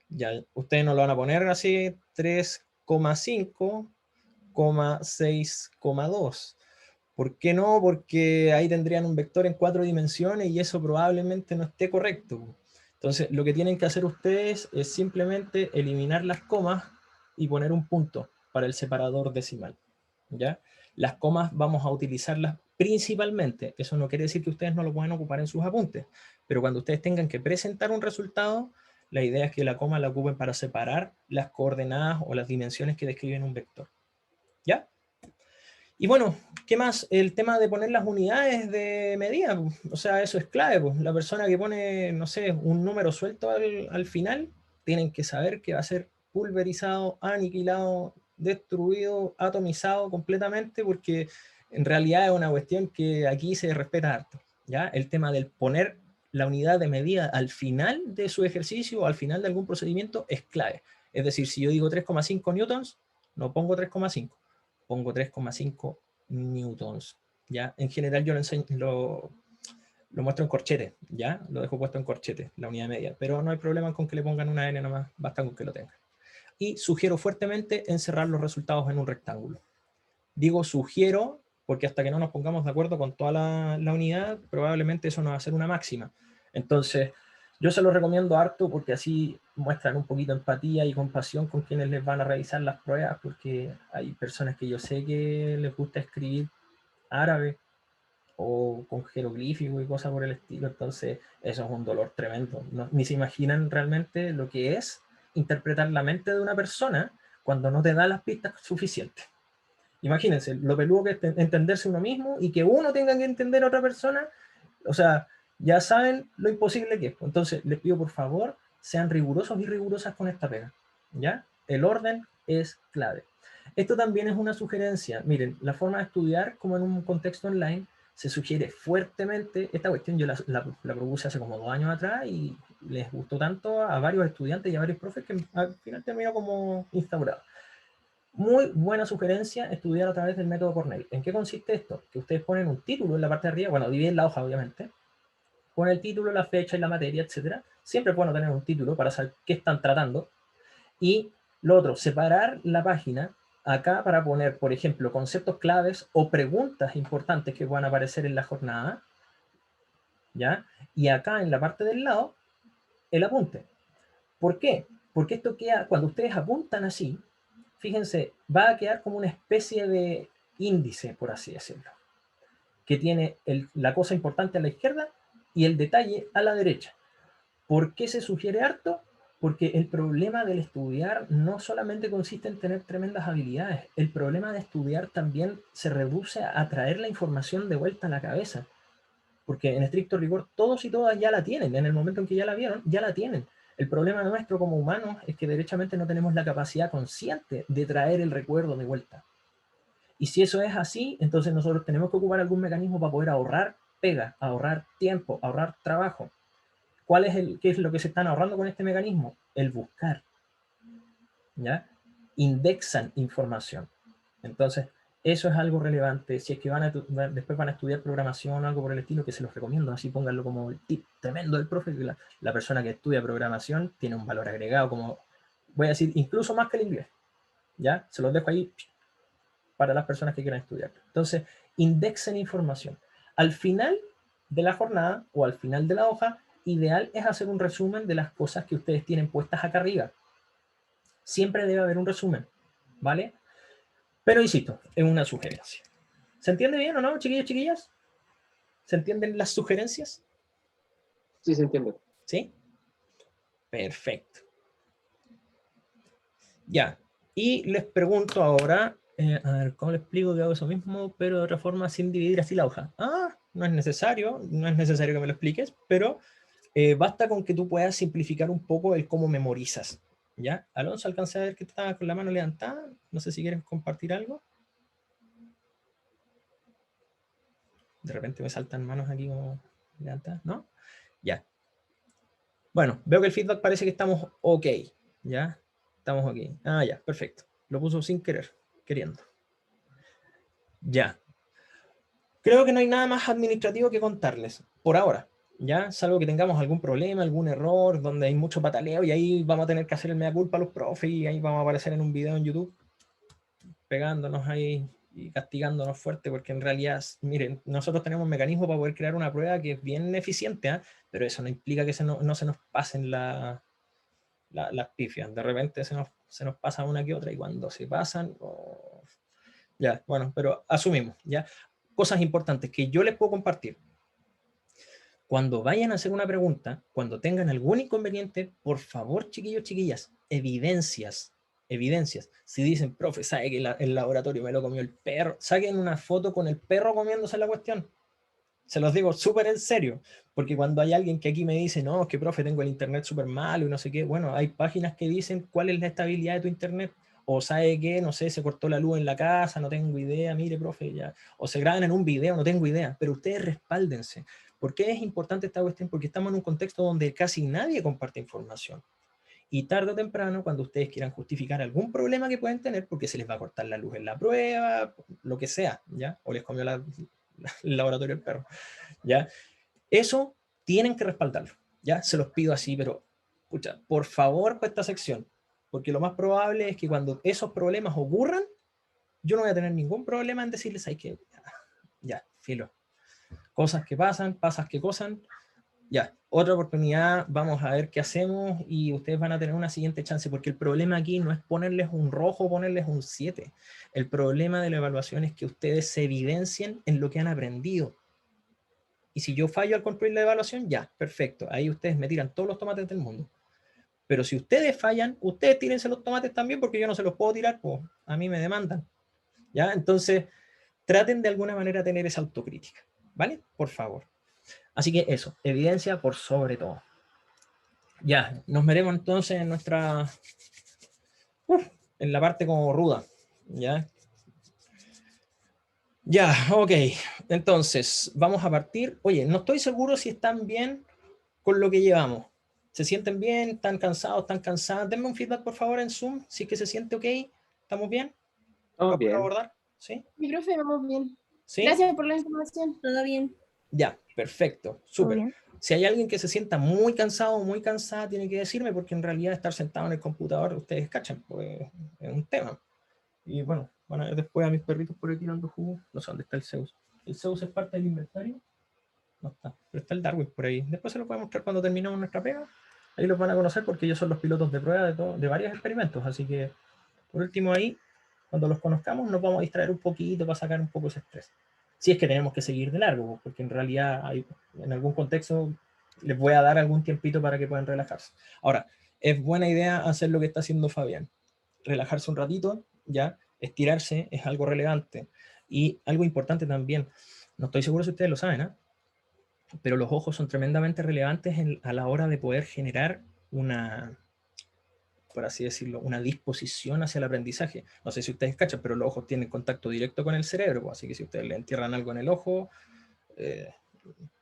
Ya, ustedes no lo van a poner así 3,5,6,2. ¿Por qué no? Porque ahí tendrían un vector en 4 dimensiones y eso probablemente no esté correcto. Entonces, lo que tienen que hacer ustedes es simplemente eliminar las comas y poner un punto para el separador decimal. ¿Ya? Las comas vamos a utilizarlas principalmente. Eso no quiere decir que ustedes no lo puedan ocupar en sus apuntes, pero cuando ustedes tengan que presentar un resultado, la idea es que la coma la ocupen para separar las coordenadas o las dimensiones que describen un vector. ¿Ya? Y bueno, ¿qué más? El tema de poner las unidades de medida, o sea, eso es clave, pues. La persona que pone, no sé, un número suelto al final, tienen que saber que va a ser pulverizado, aniquilado, destruido, atomizado completamente, porque en realidad es una cuestión que aquí se respeta harto, ¿ya? El tema del poner la unidad de medida al final de su ejercicio o al final de algún procedimiento es clave. Es decir, si yo digo 3,5 newtons, no pongo 3,5. Pongo 3,5 newtons, ¿ya? En general yo lo muestro en corchete, ¿ya? Lo dejo puesto en corchete, la unidad media, pero no hay problema con que le pongan una n nomás, basta con que lo tengan. Y sugiero fuertemente encerrar los resultados en un rectángulo. Digo sugiero porque hasta que no nos pongamos de acuerdo con toda la unidad, probablemente eso no va a ser una máxima. Entonces, yo se lo recomiendo harto porque así muestran un poquito de empatía y compasión con quienes les van a realizar las pruebas, porque hay personas que yo sé que les gusta escribir árabe o con jeroglífico y cosas por el estilo, entonces eso es un dolor tremendo. Ni se imaginan realmente lo que es interpretar la mente de una persona cuando no te da las pistas suficientes. Imagínense, lo peludo que es entenderse uno mismo y que uno tenga que entender a otra persona, o sea, ya saben lo imposible que es. Entonces, les pido por favor, sean rigurosos y rigurosas con esta pega, ¿ya? El orden es clave. Esto también es una sugerencia. Miren, la forma de estudiar, como en un contexto online, se sugiere fuertemente, esta cuestión yo la propuse hace como 2 años atrás y les gustó tanto a varios estudiantes y a varios profes que al final terminó como instaurado. Muy buena sugerencia estudiar a través del método Cornell. ¿En qué consiste esto? Que ustedes ponen un título en la parte de arriba, bueno, dividen la hoja obviamente, ponen el título, la fecha y la materia, etc. Siempre es bueno tener un título para saber qué están tratando. Y lo otro, separar la página acá para poner, por ejemplo, conceptos claves o preguntas importantes que puedan aparecer en la jornada, ¿ya? Y acá en la parte del lado, el apunte. ¿Por qué? Porque esto queda, cuando ustedes apuntan así, fíjense, va a quedar como una especie de índice, por así decirlo, que tiene la cosa importante a la izquierda y el detalle a la derecha. ¿Por qué se sugiere harto? Porque el problema del estudiar no solamente consiste en tener tremendas habilidades, el problema de estudiar también se reduce a traer la información de vuelta a la cabeza, porque en estricto rigor todos y todas ya la tienen, en el momento en que ya la vieron, ya la tienen. El problema nuestro como humanos es que derechamente no tenemos la capacidad consciente de traer el recuerdo de vuelta. Y si eso es así, entonces nosotros tenemos que ocupar algún mecanismo para poder ahorrar pega, ahorrar tiempo, ahorrar trabajo. ¿Qué es lo que se están ahorrando con este mecanismo? El buscar. ¿Ya? Indexan información. Entonces, eso es algo relevante. Si es que después van a estudiar programación o algo por el estilo, que se los recomiendo, así pónganlo como el tip tremendo del profe, que la persona que estudia programación tiene un valor agregado, como voy a decir, incluso más que el inglés. ¿Ya? Se los dejo ahí para las personas que quieran estudiar. Entonces, indexen información. Al final de la jornada o al final de la hoja, ideal es hacer un resumen de las cosas que ustedes tienen puestas acá arriba. Siempre debe haber un resumen, ¿vale? Pero insisto, es una sugerencia. ¿Se entiende bien o no, chiquillos, chiquillas? ¿Se entienden las sugerencias? Sí, se entiende. ¿Sí? Perfecto. Ya. Y les pregunto ahora, a ver, ¿cómo les explico que hago eso mismo, pero de otra forma sin dividir así la hoja? Ah, no es necesario que me lo expliques, pero basta con que tú puedas simplificar un poco el cómo memorizas. ¿Ya? Alonso, alcancé a ver que estaba con la mano levantada. No sé si quieres compartir algo. De repente me saltan manos aquí como levantadas, ¿no? Ya. Bueno, veo que el feedback parece que estamos ok. ¿Ya? Estamos ok. Ah, ya, perfecto. Lo puso sin querer, queriendo. Ya. Creo que no hay nada más administrativo que contarles, por ahora. ¿Ya? Salvo que tengamos algún problema, algún error, donde hay mucho pataleo y ahí vamos a tener que hacer el mea culpa a los profes y ahí vamos a aparecer en un video en YouTube pegándonos ahí y castigándonos fuerte, porque en realidad, miren, nosotros tenemos un mecanismo para poder crear una prueba que es bien eficiente, ¿eh? Pero eso no implica que no se nos pasen las pifias. De repente se nos pasa una que otra y cuando se pasan, oh, ya, bueno, pero asumimos, ¿ya? Cosas importantes que yo les puedo compartir. Cuando vayan a hacer una pregunta, cuando tengan algún inconveniente, por favor, chiquillos, chiquillas, evidencias. Si dicen, profe, ¿sabe que el laboratorio me lo comió el perro? Saquen una foto con el perro comiéndose la cuestión. Se los digo súper en serio, porque cuando hay alguien que aquí me dice, no, es que profe, tengo el internet súper malo y no sé qué, bueno, hay páginas que dicen cuál es la estabilidad de tu internet, o sabe que, no sé, se cortó la luz en la casa, no tengo idea, mire, profe, ya, o se graban en un video, no tengo idea, pero ustedes respáldense. ¿Por qué es importante esta cuestión? Porque estamos en un contexto donde casi nadie comparte información. Y tarde o temprano, cuando ustedes quieran justificar algún problema que pueden tener, porque se les va a cortar la luz en la prueba, lo que sea, ¿ya? O les comió el laboratorio el perro, ¿ya? Eso tienen que respaldarlo, ¿ya? Se los pido así, pero, escucha, por favor, para esta sección, porque lo más probable es que cuando esos problemas ocurran, yo no voy a tener ningún problema en decirles, hay que, ya, filo. Cosas que pasan, pasas que cosan, ya, otra oportunidad, vamos a ver qué hacemos y ustedes van a tener una siguiente chance, porque el problema aquí no es ponerles un rojo o ponerles un 7. El problema de la evaluación es que ustedes se evidencien en lo que han aprendido. Y si yo fallo al construir la evaluación, ya, perfecto. Ahí ustedes me tiran todos los tomates del mundo. Pero si ustedes fallan, ustedes tírense los tomates también, porque yo no se los puedo tirar, pues a mí me demandan. ¿Ya? Entonces, traten de alguna manera tener esa autocrítica. ¿Vale? Por favor. Así que eso, evidencia por sobre todo. Ya, nos veremos entonces en nuestra... en la parte como ruda. ¿Ya? Ya, ok. Entonces, vamos a partir. Oye, no estoy seguro si están bien con lo que llevamos. ¿Se sienten bien? ¿Están cansados? ¿Están cansadas? Denme un feedback, por favor, en Zoom, si es que se siente ok. ¿Estamos bien? Estamos bien. abordar? ¿Sí? Mi profe, vamos bien. ¿Sí? Gracias por la información. Todo bien. Ya, perfecto. Súper. Si hay alguien que se sienta muy cansado o muy cansada, tiene que decirme, porque en realidad estar sentado en el computador, ustedes cachan, pues es un tema. Y bueno, van a ver después a mis perritos por aquí dando jugo. No sé dónde está el Zeus. ¿El Zeus es parte del inventario? No está, pero está el Darwin por ahí. Después se los voy a mostrar cuando terminemos nuestra pega. Ahí los van a conocer porque ellos son los pilotos de prueba de varios experimentos. Así que, por último ahí, cuando los conozcamos, nos vamos a distraer un poquito para sacar un poco ese estrés. Si es que tenemos que seguir de largo, porque en realidad en algún contexto les voy a dar algún tiempito para que puedan relajarse. Ahora, es buena idea hacer lo que está haciendo Fabián. Relajarse un ratito, ya, estirarse es algo relevante. Y algo importante también, no estoy seguro si ustedes lo saben, ¿eh? Pero los ojos son tremendamente relevantes a la hora de poder generar una, por así decirlo, una disposición hacia el aprendizaje. No sé si ustedes cachan, pero los ojos tienen contacto directo con el cerebro, así que si ustedes le entierran algo en el ojo,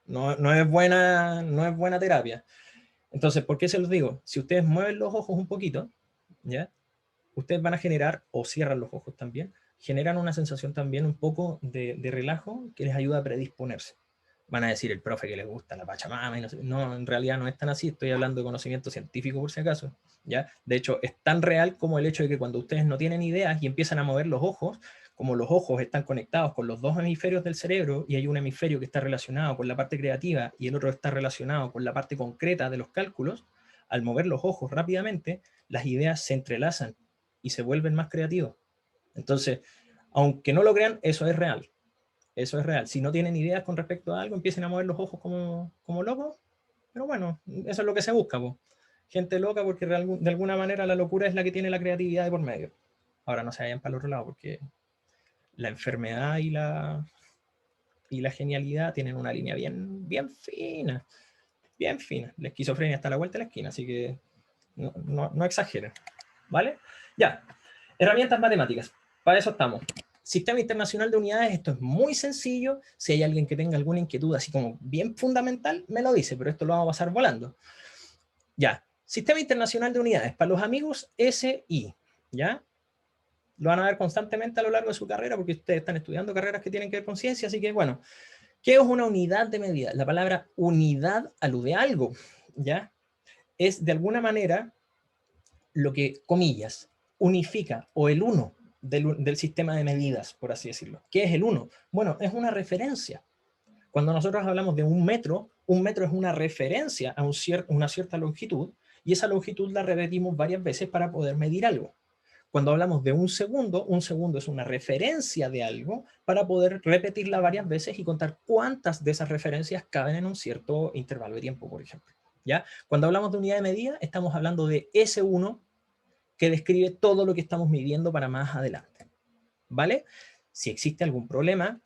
no es buena terapia. Entonces, ¿por qué se los digo? Si ustedes mueven los ojos un poquito, ¿ya? Ustedes van a generar, o cierran los ojos también, generan una sensación también un poco de relajo que les ayuda a predisponerse. Van a decir el profe que les gusta la Pachamama, y no sé. No, en realidad no es tan así, estoy hablando de conocimiento científico por si acaso, ¿ya? De hecho, es tan real como el hecho de que cuando ustedes no tienen ideas y empiezan a mover los ojos, como los ojos están conectados con los dos hemisferios del cerebro y hay un hemisferio que está relacionado con la parte creativa y el otro está relacionado con la parte concreta de los cálculos, al mover los ojos rápidamente, las ideas se entrelazan y se vuelven más creativos. Entonces, aunque no lo crean, eso es real. Eso es real. Si no tienen ideas con respecto a algo, empiecen a mover los ojos como locos. Pero bueno, eso es lo que se busca, po. Gente loca porque de alguna manera la locura es la que tiene la creatividad de por medio. Ahora no se vayan para el otro lado porque la enfermedad y la genialidad tienen una línea bien fina. Bien fina. La esquizofrenia está a la vuelta de la esquina, así que no exageren. ¿Vale? Ya. Herramientas matemáticas. Para eso estamos. Sistema Internacional de Unidades, esto es muy sencillo. Si hay alguien que tenga alguna inquietud así como bien fundamental, me lo dice, pero esto lo vamos a pasar volando. Ya. Sistema Internacional de Unidades. Para los amigos SI. ¿Ya? Lo van a ver constantemente a lo largo de su carrera porque ustedes están estudiando carreras que tienen que ver con ciencia, así que bueno. ¿Qué es una unidad de medida? La palabra unidad alude a algo, ¿ya? Es de alguna manera lo que, comillas, unifica, o el uno del sistema de medidas, por así decirlo. ¿Qué es el uno? Bueno, es una referencia. Cuando nosotros hablamos de un metro es una referencia a una cierta longitud, y esa longitud la repetimos varias veces para poder medir algo. Cuando hablamos de un segundo es una referencia de algo para poder repetirla varias veces y contar cuántas de esas referencias caben en un cierto intervalo de tiempo, por ejemplo. ¿Ya? Cuando hablamos de unidad de medida, estamos hablando de ese uno que describe todo lo que estamos midiendo para más adelante. ¿Vale? Si existe algún problema,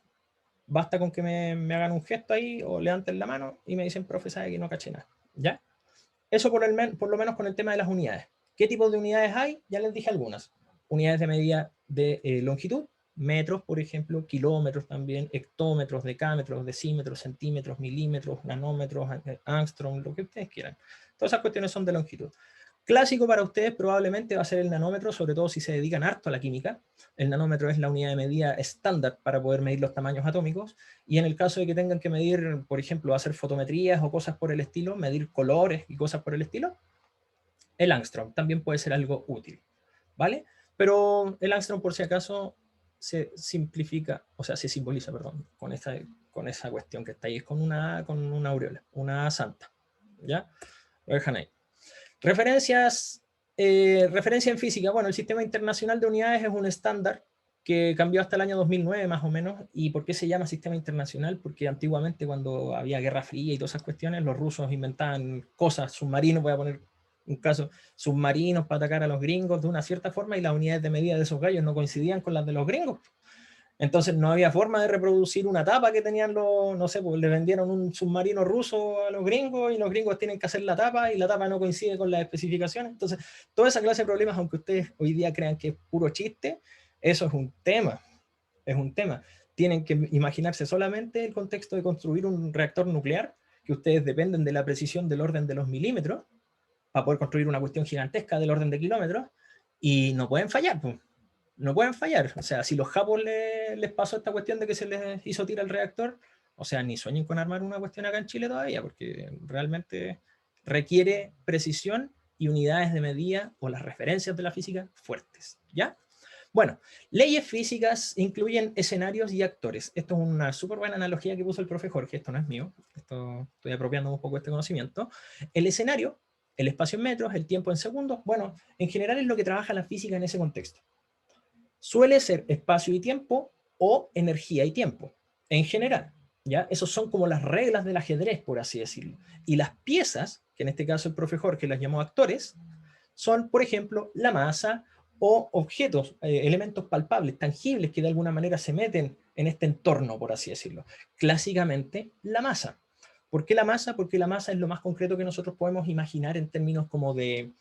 basta con que me hagan un gesto ahí o levanten la mano y me dicen, profe, sabe que no caché nada. ¿Ya? Eso por lo menos con el tema de las unidades. ¿Qué tipos de unidades hay? Ya les dije algunas. Unidades de medida de longitud, metros, por ejemplo, kilómetros también, hectómetros, decámetros, decímetros, centímetros, milímetros, nanómetros, angstrom, lo que ustedes quieran. Todas esas cuestiones son de longitud. Clásico para ustedes probablemente va a ser el nanómetro, sobre todo si se dedican harto a la química. El nanómetro es la unidad de medida estándar para poder medir los tamaños atómicos, y en el caso de que tengan que medir, por ejemplo, hacer fotometrías o cosas por el estilo, medir colores y cosas por el estilo, el angstrom también puede ser algo útil, ¿vale? Pero el angstrom, por si acaso, se simplifica, o sea, se simboliza, perdón, con esa cuestión que está ahí, es con una aureola, una santa, ¿ya? Lo dejan ahí. Referencia en física. Bueno, el Sistema Internacional de Unidades es un estándar que cambió hasta el año 2009 más o menos. ¿Y por qué se llama Sistema Internacional? Porque antiguamente, cuando había Guerra Fría y todas esas cuestiones, los rusos inventaban cosas, submarinos, voy a poner un caso, submarinos para atacar a los gringos de una cierta forma, y las unidades de medida de esos gallos no coincidían con las de los gringos. Entonces no había forma de reproducir una tapa que tenían no sé, pues le vendieron un submarino ruso a los gringos y los gringos tienen que hacer la tapa y la tapa no coincide con las especificaciones. Entonces, toda esa clase de problemas, aunque ustedes hoy día crean que es puro chiste, eso es un tema. Es un tema. Tienen que imaginarse solamente el contexto de construir un reactor nuclear, que ustedes dependen de la precisión del orden de los milímetros, para poder construir una cuestión gigantesca del orden de kilómetros, y no pueden fallar, pues. No pueden fallar. O sea, si los japos les pasó esta cuestión de que se les hizo tirar el reactor, o sea, ni sueñen con armar una cuestión acá en Chile todavía, porque realmente requiere precisión y unidades de medida o las referencias de la física fuertes, ¿ya? Bueno, leyes físicas incluyen escenarios y actores. Esto es una súper buena analogía que puso el profe Jorge, esto no es mío, estoy apropiando un poco de este conocimiento. El escenario, el espacio en metros, el tiempo en segundos, bueno, en general es lo que trabaja la física en ese contexto. Suele ser espacio y tiempo o energía y tiempo, en general, ¿ya? Esos son como las reglas del ajedrez, por así decirlo. Y las piezas, que en este caso el profe Jorge las llamó actores, son, por ejemplo, la masa o objetos, elementos palpables, tangibles, que de alguna manera se meten en este entorno, por así decirlo. Clásicamente, la masa. ¿Por qué la masa? Porque la masa es lo más concreto que nosotros podemos imaginar en términos como de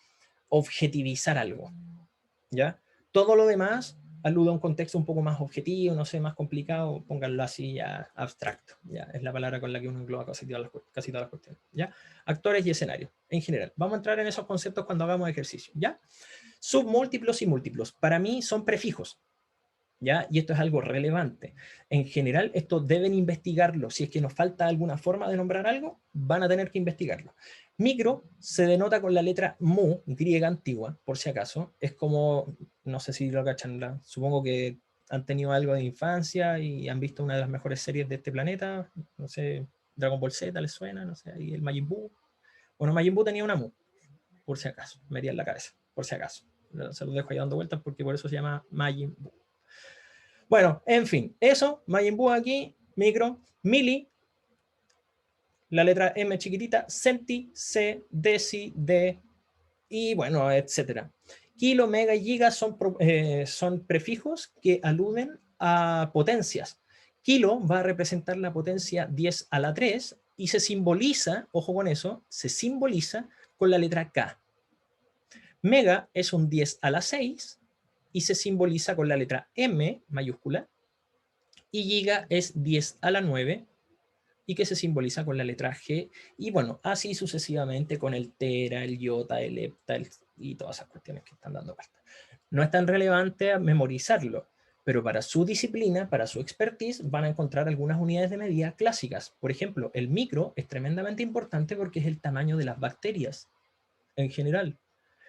objetivizar algo, ¿ya? Todo lo demás alude a un contexto un poco más objetivo, no sé, más complicado, pónganlo así, ya abstracto, ya es la palabra con la que uno engloba casi todas las cuestiones, ¿ya? Actores y escenarios, en general. Vamos a entrar en esos conceptos cuando hagamos ejercicio, ¿ya? Submúltiplos y múltiplos, para mí son prefijos, ¿ya? Y esto es algo relevante. En general, esto deben investigarlo. Si es que nos falta alguna forma de nombrar algo, van a tener que investigarlo. Micro se denota con la letra mu, griega antigua, por si acaso. Es como, no sé si lo cachan, supongo que han tenido algo de infancia y han visto una de las mejores series de este planeta, no sé, Dragon Ball Z les suena, no sé, ahí el Majin Buu. Bueno, Majin Buu tenía una Mu, por si acaso, me haría en la cabeza, por si acaso. Se los dejo ahí dando vueltas porque por eso se llama Majin Buu. Bueno, en fin, eso, Majin Buu aquí, micro, mili, la letra M chiquitita, centi, C, deci, D, y bueno, etcétera. Kilo, mega y giga son prefijos que aluden a potencias. Kilo va a representar la potencia 10 a la 3 y se simboliza, ojo con eso, se simboliza con la letra K. Mega es un 10 a la 6 y se simboliza con la letra M mayúscula. Y giga es 10 a la 9 y que se simboliza con la letra G. Y bueno, así sucesivamente con el tera, el iota, el hepta, y todas esas cuestiones que están dando vuelta. No es tan relevante memorizarlo, pero para su disciplina, para su expertise, van a encontrar algunas unidades de medida clásicas. Por ejemplo, el micro es tremendamente importante porque es el tamaño de las bacterias en general.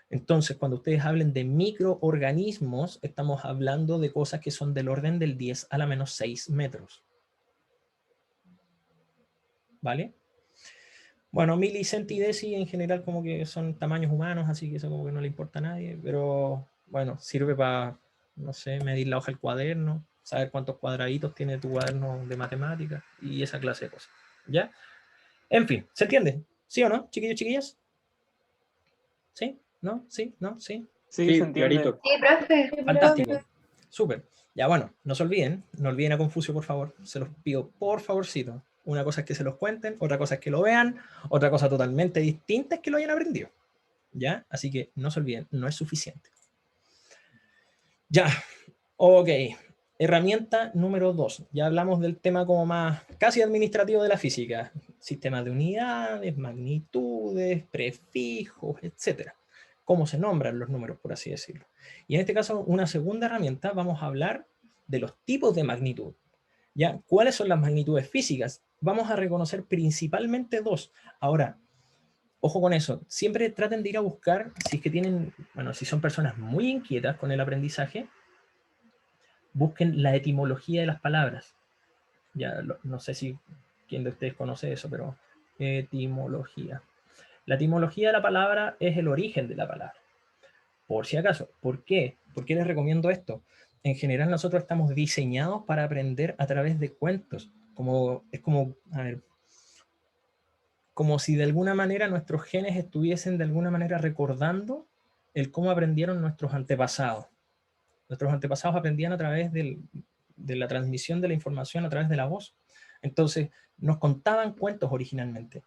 Entonces, cuando ustedes hablen de microorganismos, estamos hablando de cosas que son del orden del 10 a la menos 6 metros. ¿Vale? Bueno, mili, centi, deci en general como que son tamaños humanos, así que eso como que no le importa a nadie, pero bueno, sirve para, no sé, medir la hoja del cuaderno, saber cuántos cuadraditos tiene tu cuaderno de matemáticas y esa clase de cosas, ¿ya? En fin, ¿se entiende? ¿Sí o no, chiquillos, chiquillas? ¿Sí? ¿No? ¿Sí? ¿No? ¿Sí? Sí, se entiende. clarito. Sí, profe. Fantástico. Súper. Ya bueno, no se olviden, no olviden a Confucio, por favor. Se los pido, por favorcito. Una cosa es que se los cuenten, otra cosa es que lo vean, otra cosa totalmente distinta es que lo hayan aprendido. ¿Ya? Así que no se olviden, no es suficiente. Ya. Ok. Herramienta número 2. Ya hablamos del tema como más casi administrativo de la física. Sistemas de unidades, magnitudes, prefijos, etc. Cómo se nombran los números, por así decirlo. Y en este caso, una segunda herramienta, vamos a hablar de los tipos de magnitud. ¿Ya? ¿Cuáles son las magnitudes físicas? Vamos a reconocer principalmente dos. Ahora, ojo con eso. Siempre traten de ir a buscar, si es que tienen, bueno, si son personas muy inquietas con el aprendizaje, busquen la etimología de las palabras. Ya no sé si quién de ustedes conoce eso, pero etimología. La etimología de la palabra es el origen de la palabra. Por si acaso. ¿Por qué? ¿Por qué les recomiendo esto? En general nosotros estamos diseñados para aprender a través de cuentos. Es como, a ver, como si de alguna manera nuestros genes estuviesen de alguna manera recordando el cómo aprendieron nuestros antepasados. Nuestros antepasados aprendían a través de la transmisión de la información a través de la voz. Entonces, nos contaban cuentos originalmente.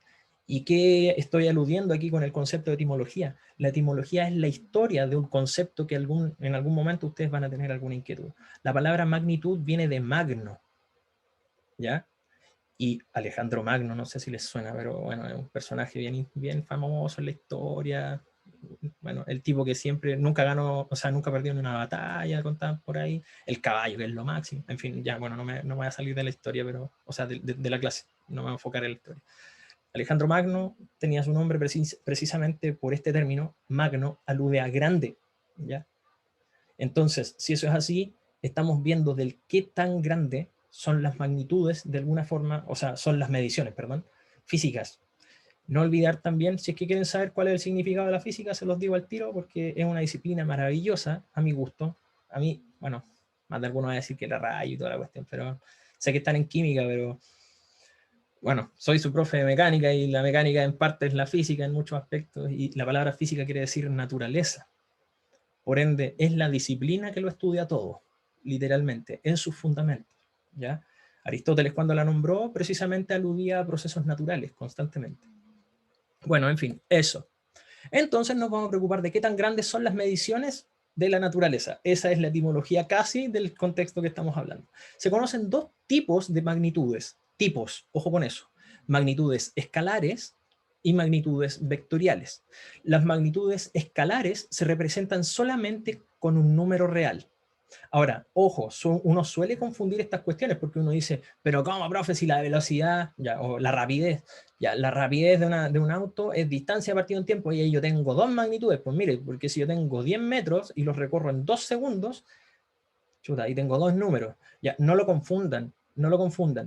¿Y qué estoy aludiendo aquí con el concepto de etimología? La etimología es la historia de un concepto que en algún momento ustedes van a tener alguna inquietud. La palabra magnitud viene de magno, ¿ya? Y Alejandro Magno, no sé si les suena, pero bueno, es un personaje bien famoso en la historia. Bueno, el tipo que siempre nunca ganó, o sea, nunca perdió en una batalla, contaban por ahí. El caballo, que es lo máximo. En fin, ya, bueno, no me voy a salir de la historia, pero, o sea, de la clase, no me voy a enfocar en la historia. Alejandro Magno tenía su nombre precisamente por este término. Magno alude a grande, ¿ya? Entonces, si eso es así, estamos viendo del qué tan grande son las magnitudes de alguna forma, o sea, son las mediciones, perdón, físicas. No olvidar también, si es que quieren saber cuál es el significado de la física, se los digo al tiro porque es una disciplina maravillosa, a mi gusto. A mí, bueno, más de algunos van a decir que la rayo y toda la cuestión, pero sé que están en química, pero bueno, soy su profe de mecánica y la mecánica en parte es la física en muchos aspectos y la palabra física quiere decir naturaleza. Por ende, es la disciplina que lo estudia todo, literalmente, en sus fundamentos, ¿ya? Aristóteles cuando la nombró precisamente aludía a procesos naturales constantemente. Bueno, en fin, eso. Entonces nos vamos a preocupar de qué tan grandes son las mediciones de la naturaleza. Esa es la etimología casi del contexto que estamos hablando. Se conocen dos tipos de magnitudes. Tipos, ojo con eso. Magnitudes escalares y magnitudes vectoriales. Las magnitudes escalares se representan solamente con un número real. Ahora, ojo, uno suele confundir estas cuestiones porque uno dice, pero ¿cómo, profe, si la velocidad ya, o la rapidez? Ya, la rapidez de un auto es distancia partido en tiempo y ahí yo tengo dos magnitudes. Pues mire, porque si yo tengo 10 metros y los recorro en 2 segundos, chuta, ahí tengo dos números. Ya, no lo confundan,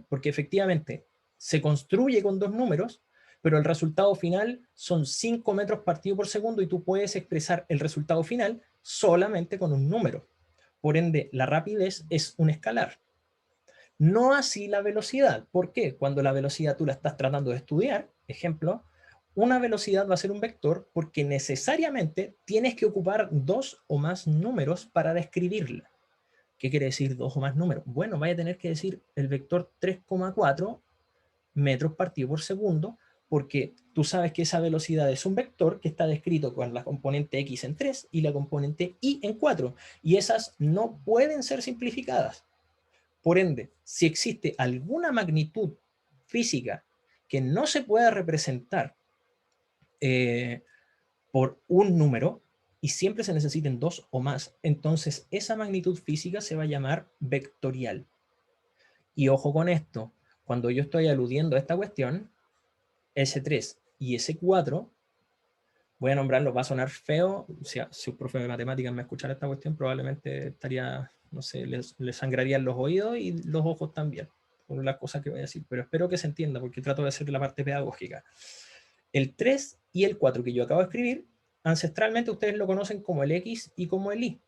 porque efectivamente se construye con dos números, pero el resultado final son 5 metros partido por segundo y tú puedes expresar el resultado final solamente con un número. Por ende, la rapidez es un escalar. No así la velocidad. ¿Por qué? Cuando la velocidad tú la estás tratando de estudiar, ejemplo, una velocidad va a ser un vector porque necesariamente tienes que ocupar 2 o más números para describirla. ¿Qué quiere decir 2 o más números? Bueno, vaya a tener que decir el vector 3,4 metros partido por segundo, porque tú sabes que esa velocidad es un vector que está descrito con la componente x en 3 y la componente y en 4, y esas no pueden ser simplificadas. Por ende, si existe alguna magnitud física que no se pueda representar por un número, y siempre se necesiten 2 o más, entonces esa magnitud física se va a llamar vectorial. Y ojo con esto, cuando yo estoy aludiendo a esta cuestión, S3 y S4, voy a nombrarlo, va a sonar feo, o sea, si un profe de matemáticas me escuchara esta cuestión, probablemente estaría, no sé, le sangrarían los oídos y los ojos también, por las cosas que voy a decir, pero espero que se entienda, porque trato de hacer la parte pedagógica. El 3 y el 4 que yo acabo de escribir, ancestralmente ustedes lo conocen como el X y como el Y,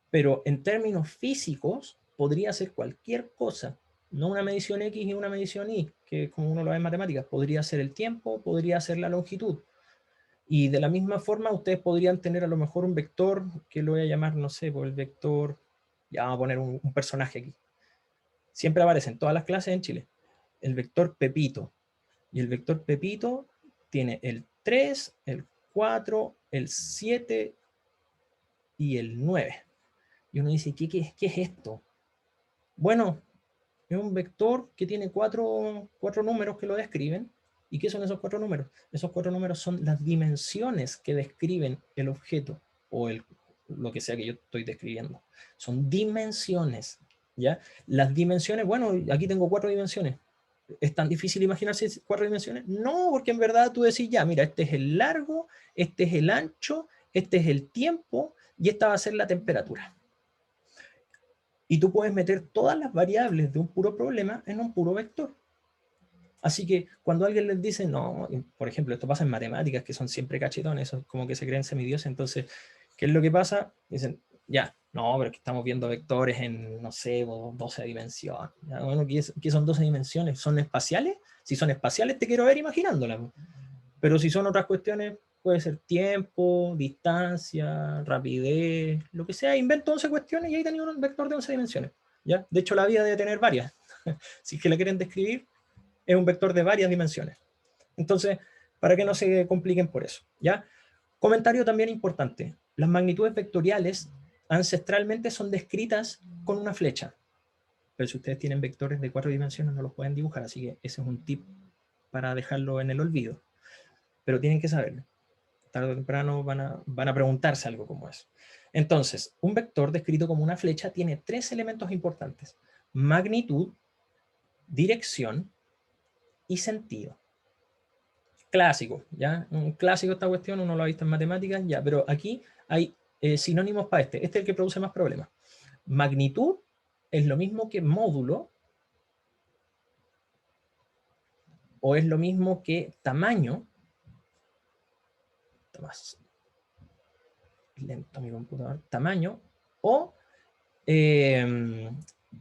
pero en términos físicos podría ser cualquier cosa, no una medición X y una medición Y, que como uno lo ve en matemáticas, podría ser el tiempo, podría ser la longitud. Y de la misma forma ustedes podrían tener a lo mejor un vector, que lo voy a llamar, no sé, por el vector, ya vamos a poner un personaje aquí. Siempre aparece en todas las clases en Chile. El vector Pepito. Y el vector Pepito tiene el 3, el 4, el 7 y el 9. Y uno dice, ¿qué es esto? Bueno, es un vector que tiene cuatro números que lo describen. ¿Y qué son esos 4 números? Esos 4 números son las dimensiones que describen el objeto o lo que sea que yo estoy describiendo. Son dimensiones, ¿ya? Las dimensiones, bueno, aquí tengo 4 dimensiones. ¿Es tan difícil imaginarse 4 dimensiones? No, porque en verdad tú decís, ya, mira, este es el largo, este es el ancho, este es el tiempo y esta va a ser la temperatura. Y tú puedes meter todas las variables de un puro problema en un puro vector. Así que cuando alguien les dice, no, por ejemplo, esto pasa en matemáticas, que son siempre cachetones, son como que se creen semidioses, entonces, ¿qué es lo que pasa? Dicen, ya, no, pero es que estamos viendo vectores en, no sé, 12 dimensiones. Ya, bueno, ¿qué son 12 dimensiones? ¿Son espaciales? Si son espaciales te quiero ver imaginándolas. Pero si son otras cuestiones, puede ser tiempo, distancia, rapidez, lo que sea, invento 11 cuestiones y ahí tenía un vector de 11 dimensiones. ¿Ya? De hecho, la vida debe tener varias. Si es que la quieren describir, es un vector de varias dimensiones. Entonces, para que no se compliquen por eso, ¿ya? Comentario también importante. Las magnitudes vectoriales ancestralmente son descritas con una flecha. Pero si ustedes tienen vectores de 4 dimensiones no los pueden dibujar, así que ese es un tip para dejarlo en el olvido. Pero tienen que saberlo. Tarde o temprano van a preguntarse algo como eso. Entonces, un vector descrito como una flecha tiene 3 elementos importantes. Magnitud, dirección y sentido. Clásico, ¿ya? Un clásico esta cuestión, uno lo ha visto en matemáticas, ya, pero aquí hay sinónimos para este. Este es el que produce más problemas. Magnitud es lo mismo que módulo, o es lo mismo que tamaño. Está más lento mi computador. Tamaño, o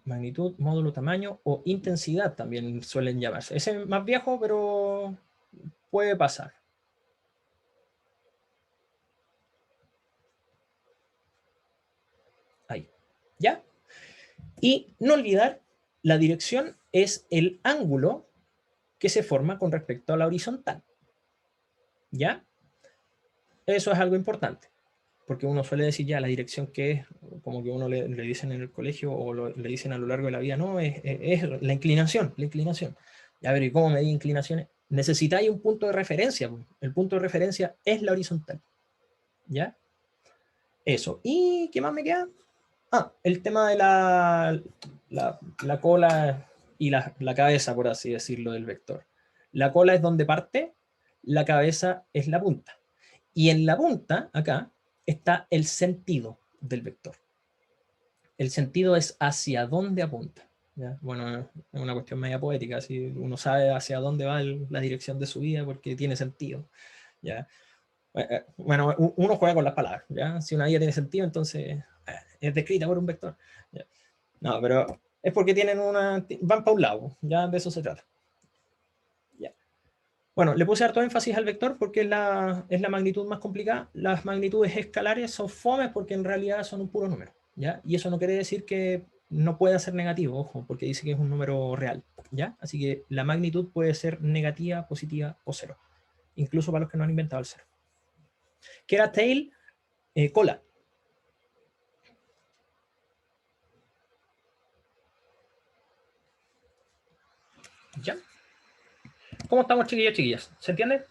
magnitud, módulo, tamaño, o intensidad también suelen llamarse. Ese es más viejo, pero puede pasar. Ahí. ¿Ya? Y no olvidar, la dirección es el ángulo que se forma con respecto a la horizontal. ¿Ya? Eso es algo importante. Porque uno suele decir ya la dirección que es, como que uno le dicen en el colegio o le dicen a lo largo de la vida, no, es la inclinación, la inclinación. Ya ver, ¿y cómo medir inclinaciones? Necesitáis un punto de referencia. El punto de referencia es la horizontal. ¿Ya? Eso. ¿Y qué más me queda? Ah, el tema de la cola y la cabeza, por así decirlo, del vector. La cola es donde parte, la cabeza es la punta. Y en la punta, acá, está el sentido del vector. el sentido es hacia dónde apunta. ¿Ya? Bueno, es una cuestión media poética, si uno sabe hacia dónde va la dirección de su vida porque tiene sentido. ¿Ya? Bueno, uno juega con las palabras. ¿Ya? Si una vida tiene sentido, entonces es descrita por un vector. ¿Ya? No, pero es porque van para un lado, ya de eso se trata. ¿Ya? Bueno, le puse harto énfasis al vector porque es la magnitud más complicada. Las magnitudes escalares son fomes porque en realidad son un puro número. ¿Ya? Y eso no quiere decir que no pueda ser negativo, ojo, porque dice que es un número real. ¿Ya? Así que la magnitud puede ser negativa, positiva o cero. Incluso para los que no han inventado el cero. ¿Qué era tail? Cola. ¿Ya? ¿Cómo estamos, chiquillos, chiquillas? ¿Se entiende?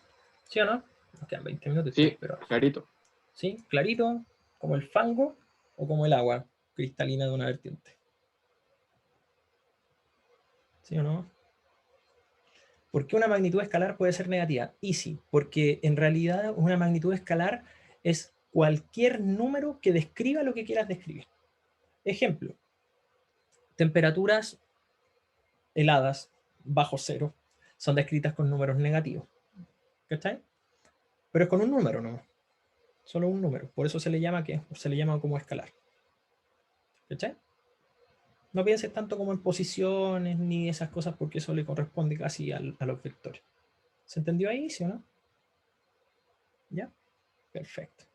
¿Sí o no? Nos quedan 20 minutos. Sí, pero... clarito. ¿Sí? Clarito, como el fango o como el agua cristalina de una vertiente. ¿Sí o no? ¿Por qué una magnitud escalar puede ser negativa? Y sí, porque en realidad una magnitud escalar es cualquier número que describa lo que quieras describir. Ejemplo, temperaturas heladas bajo cero son descritas con números negativos. ¿Cachai? Pero es con un número, ¿no? Solo un número. Por eso se le llama como escalar. ¿Cachai? No pienses tanto como en posiciones ni esas cosas porque eso le corresponde casi a los vectores. ¿Se entendió ahí, sí o no? ¿Ya? Perfecto.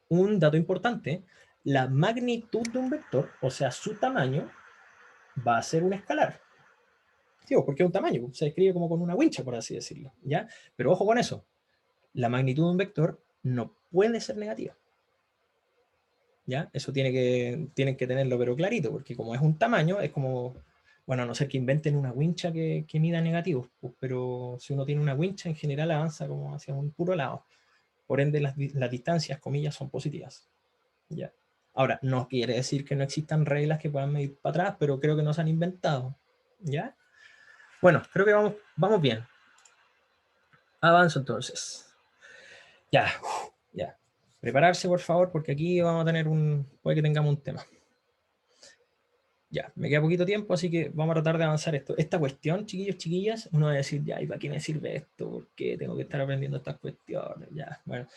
Un dato importante, la magnitud de un vector, o sea, su tamaño, va a ser un escalar. Digo, porque es un tamaño, se describe como con una wincha, por así decirlo. ¿Ya? Pero ojo con eso, la magnitud de un vector no puede ser negativa. ¿Ya? Eso tienen que tenerlo pero clarito, porque como es un tamaño, es como, bueno, a no ser que inventen una wincha que mida negativos, pues, pero si uno tiene una wincha, en general avanza como hacia un puro lado. Por ende, las distancias, comillas, son positivas. ¿Ya? Ahora, no quiere decir que no existan reglas que puedan medir para atrás, pero creo que no se han inventado. ¿Ya? Bueno, creo que vamos bien. Avanzo entonces. Ya, ya. Prepararse, por favor, porque aquí vamos a tener puede que tengamos un tema. Ya, me queda poquito tiempo, así que vamos a tratar de avanzar esto. Esta cuestión, chiquillos, chiquillas, uno va a decir, ya, ¿y para qué me sirve esto? ¿Por qué tengo que estar aprendiendo estas cuestiones? Ya, bueno,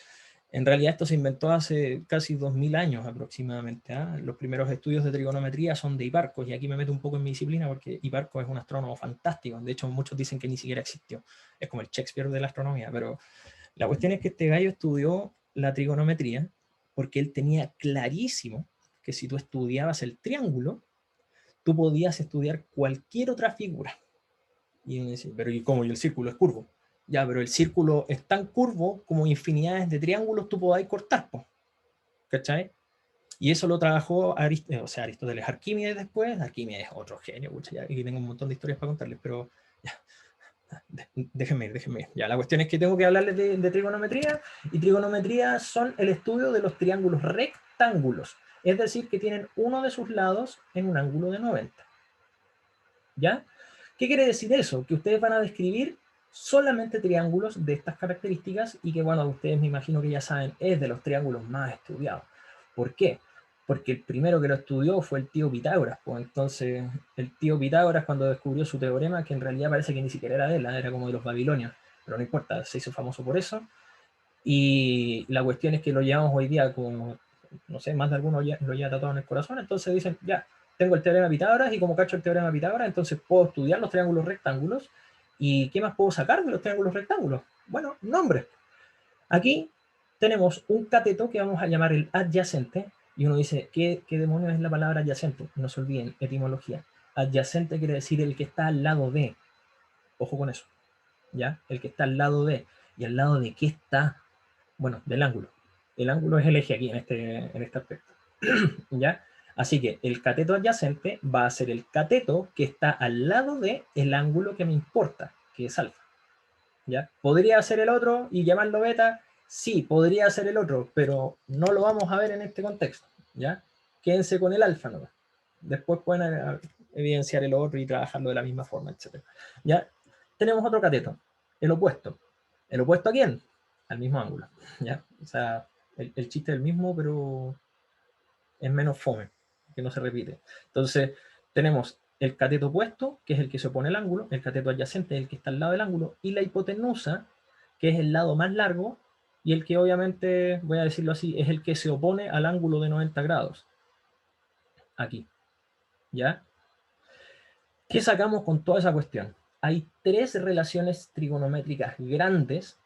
en realidad esto se inventó hace casi 2000 años aproximadamente. Los primeros estudios de trigonometría son de Hiparcos, y aquí me meto un poco en mi disciplina porque Hiparcos es un astrónomo fantástico. De hecho, muchos dicen que ni siquiera existió. Es como el Shakespeare de la astronomía, pero la cuestión es que este gallo estudió la trigonometría porque él tenía clarísimo que si tú estudiabas el triángulo, tú podías estudiar cualquier otra figura. Y uno dice, pero ¿y cómo? ¿Y el círculo es curvo? Ya, pero el círculo es tan curvo como infinidades de triángulos tú podáis cortar, po. ¿Cachai? Y eso lo trabajó Aristóteles. Arquímedes después. Arquímedes es otro genio, pucha, ya, aquí tengo un montón de historias para contarles, pero ya. Déjenme ir. Ya, la cuestión es que tengo que hablarles de trigonometría, y trigonometría son el estudio de los triángulos rectángulos, es decir, que tienen uno de sus lados en un ángulo de 90. ¿Ya? ¿Qué quiere decir eso? Que ustedes van a describir solamente triángulos de estas características, y que, bueno, ustedes me imagino que ya saben, es de los triángulos más estudiados. ¿Por qué? Porque el primero que lo estudió fue el tío Pitágoras. Pues entonces, el tío Pitágoras, cuando descubrió su teorema, que en realidad parece que ni siquiera era de él, era como de los babilonios, pero no importa, se hizo famoso por eso. Y la cuestión es que lo llevamos hoy día como, no sé, más de algunos lo lleva tatuado en el corazón. Entonces dicen, ya, tengo el teorema de Pitágoras, y como cacho el teorema de Pitágoras, entonces puedo estudiar los triángulos rectángulos. ¿Y qué más puedo sacar de los triángulos rectángulos? Bueno, nombres. Aquí tenemos un cateto que vamos a llamar el adyacente, y uno dice, ¿qué demonios es la palabra adyacente? No se olviden, etimología. Adyacente quiere decir el que está al lado de. Ojo con eso, ¿ya? El que está al lado de. ¿Y al lado de qué está? Bueno, del ángulo. El ángulo es el eje aquí en este aspecto. ¿Ya? Así que el cateto adyacente va a ser el cateto que está al lado de el ángulo que me importa, que es alfa. ¿Ya? ¿Podría ser el otro y llamarlo beta? Sí, podría ser el otro, pero no lo vamos a ver en este contexto. ¿Ya? Quédense con el alfa nomás. Después pueden evidenciar el otro y trabajarlo de la misma forma, etc. ¿Ya? Tenemos otro cateto, el opuesto. ¿El opuesto a quién? Al mismo ángulo. ¿Ya? O sea, el chiste es el mismo, pero es menos fome. que no se repite. Entonces, tenemos el cateto opuesto, que es el que se opone al ángulo, el cateto adyacente, el que está al lado del ángulo, y la hipotenusa, que es el lado más largo, y el que obviamente, voy a decirlo así, es el que se opone al ángulo de 90 grados. Aquí. ¿Ya? ¿Qué sacamos con toda esa cuestión? Hay 3 relaciones trigonométricas grandes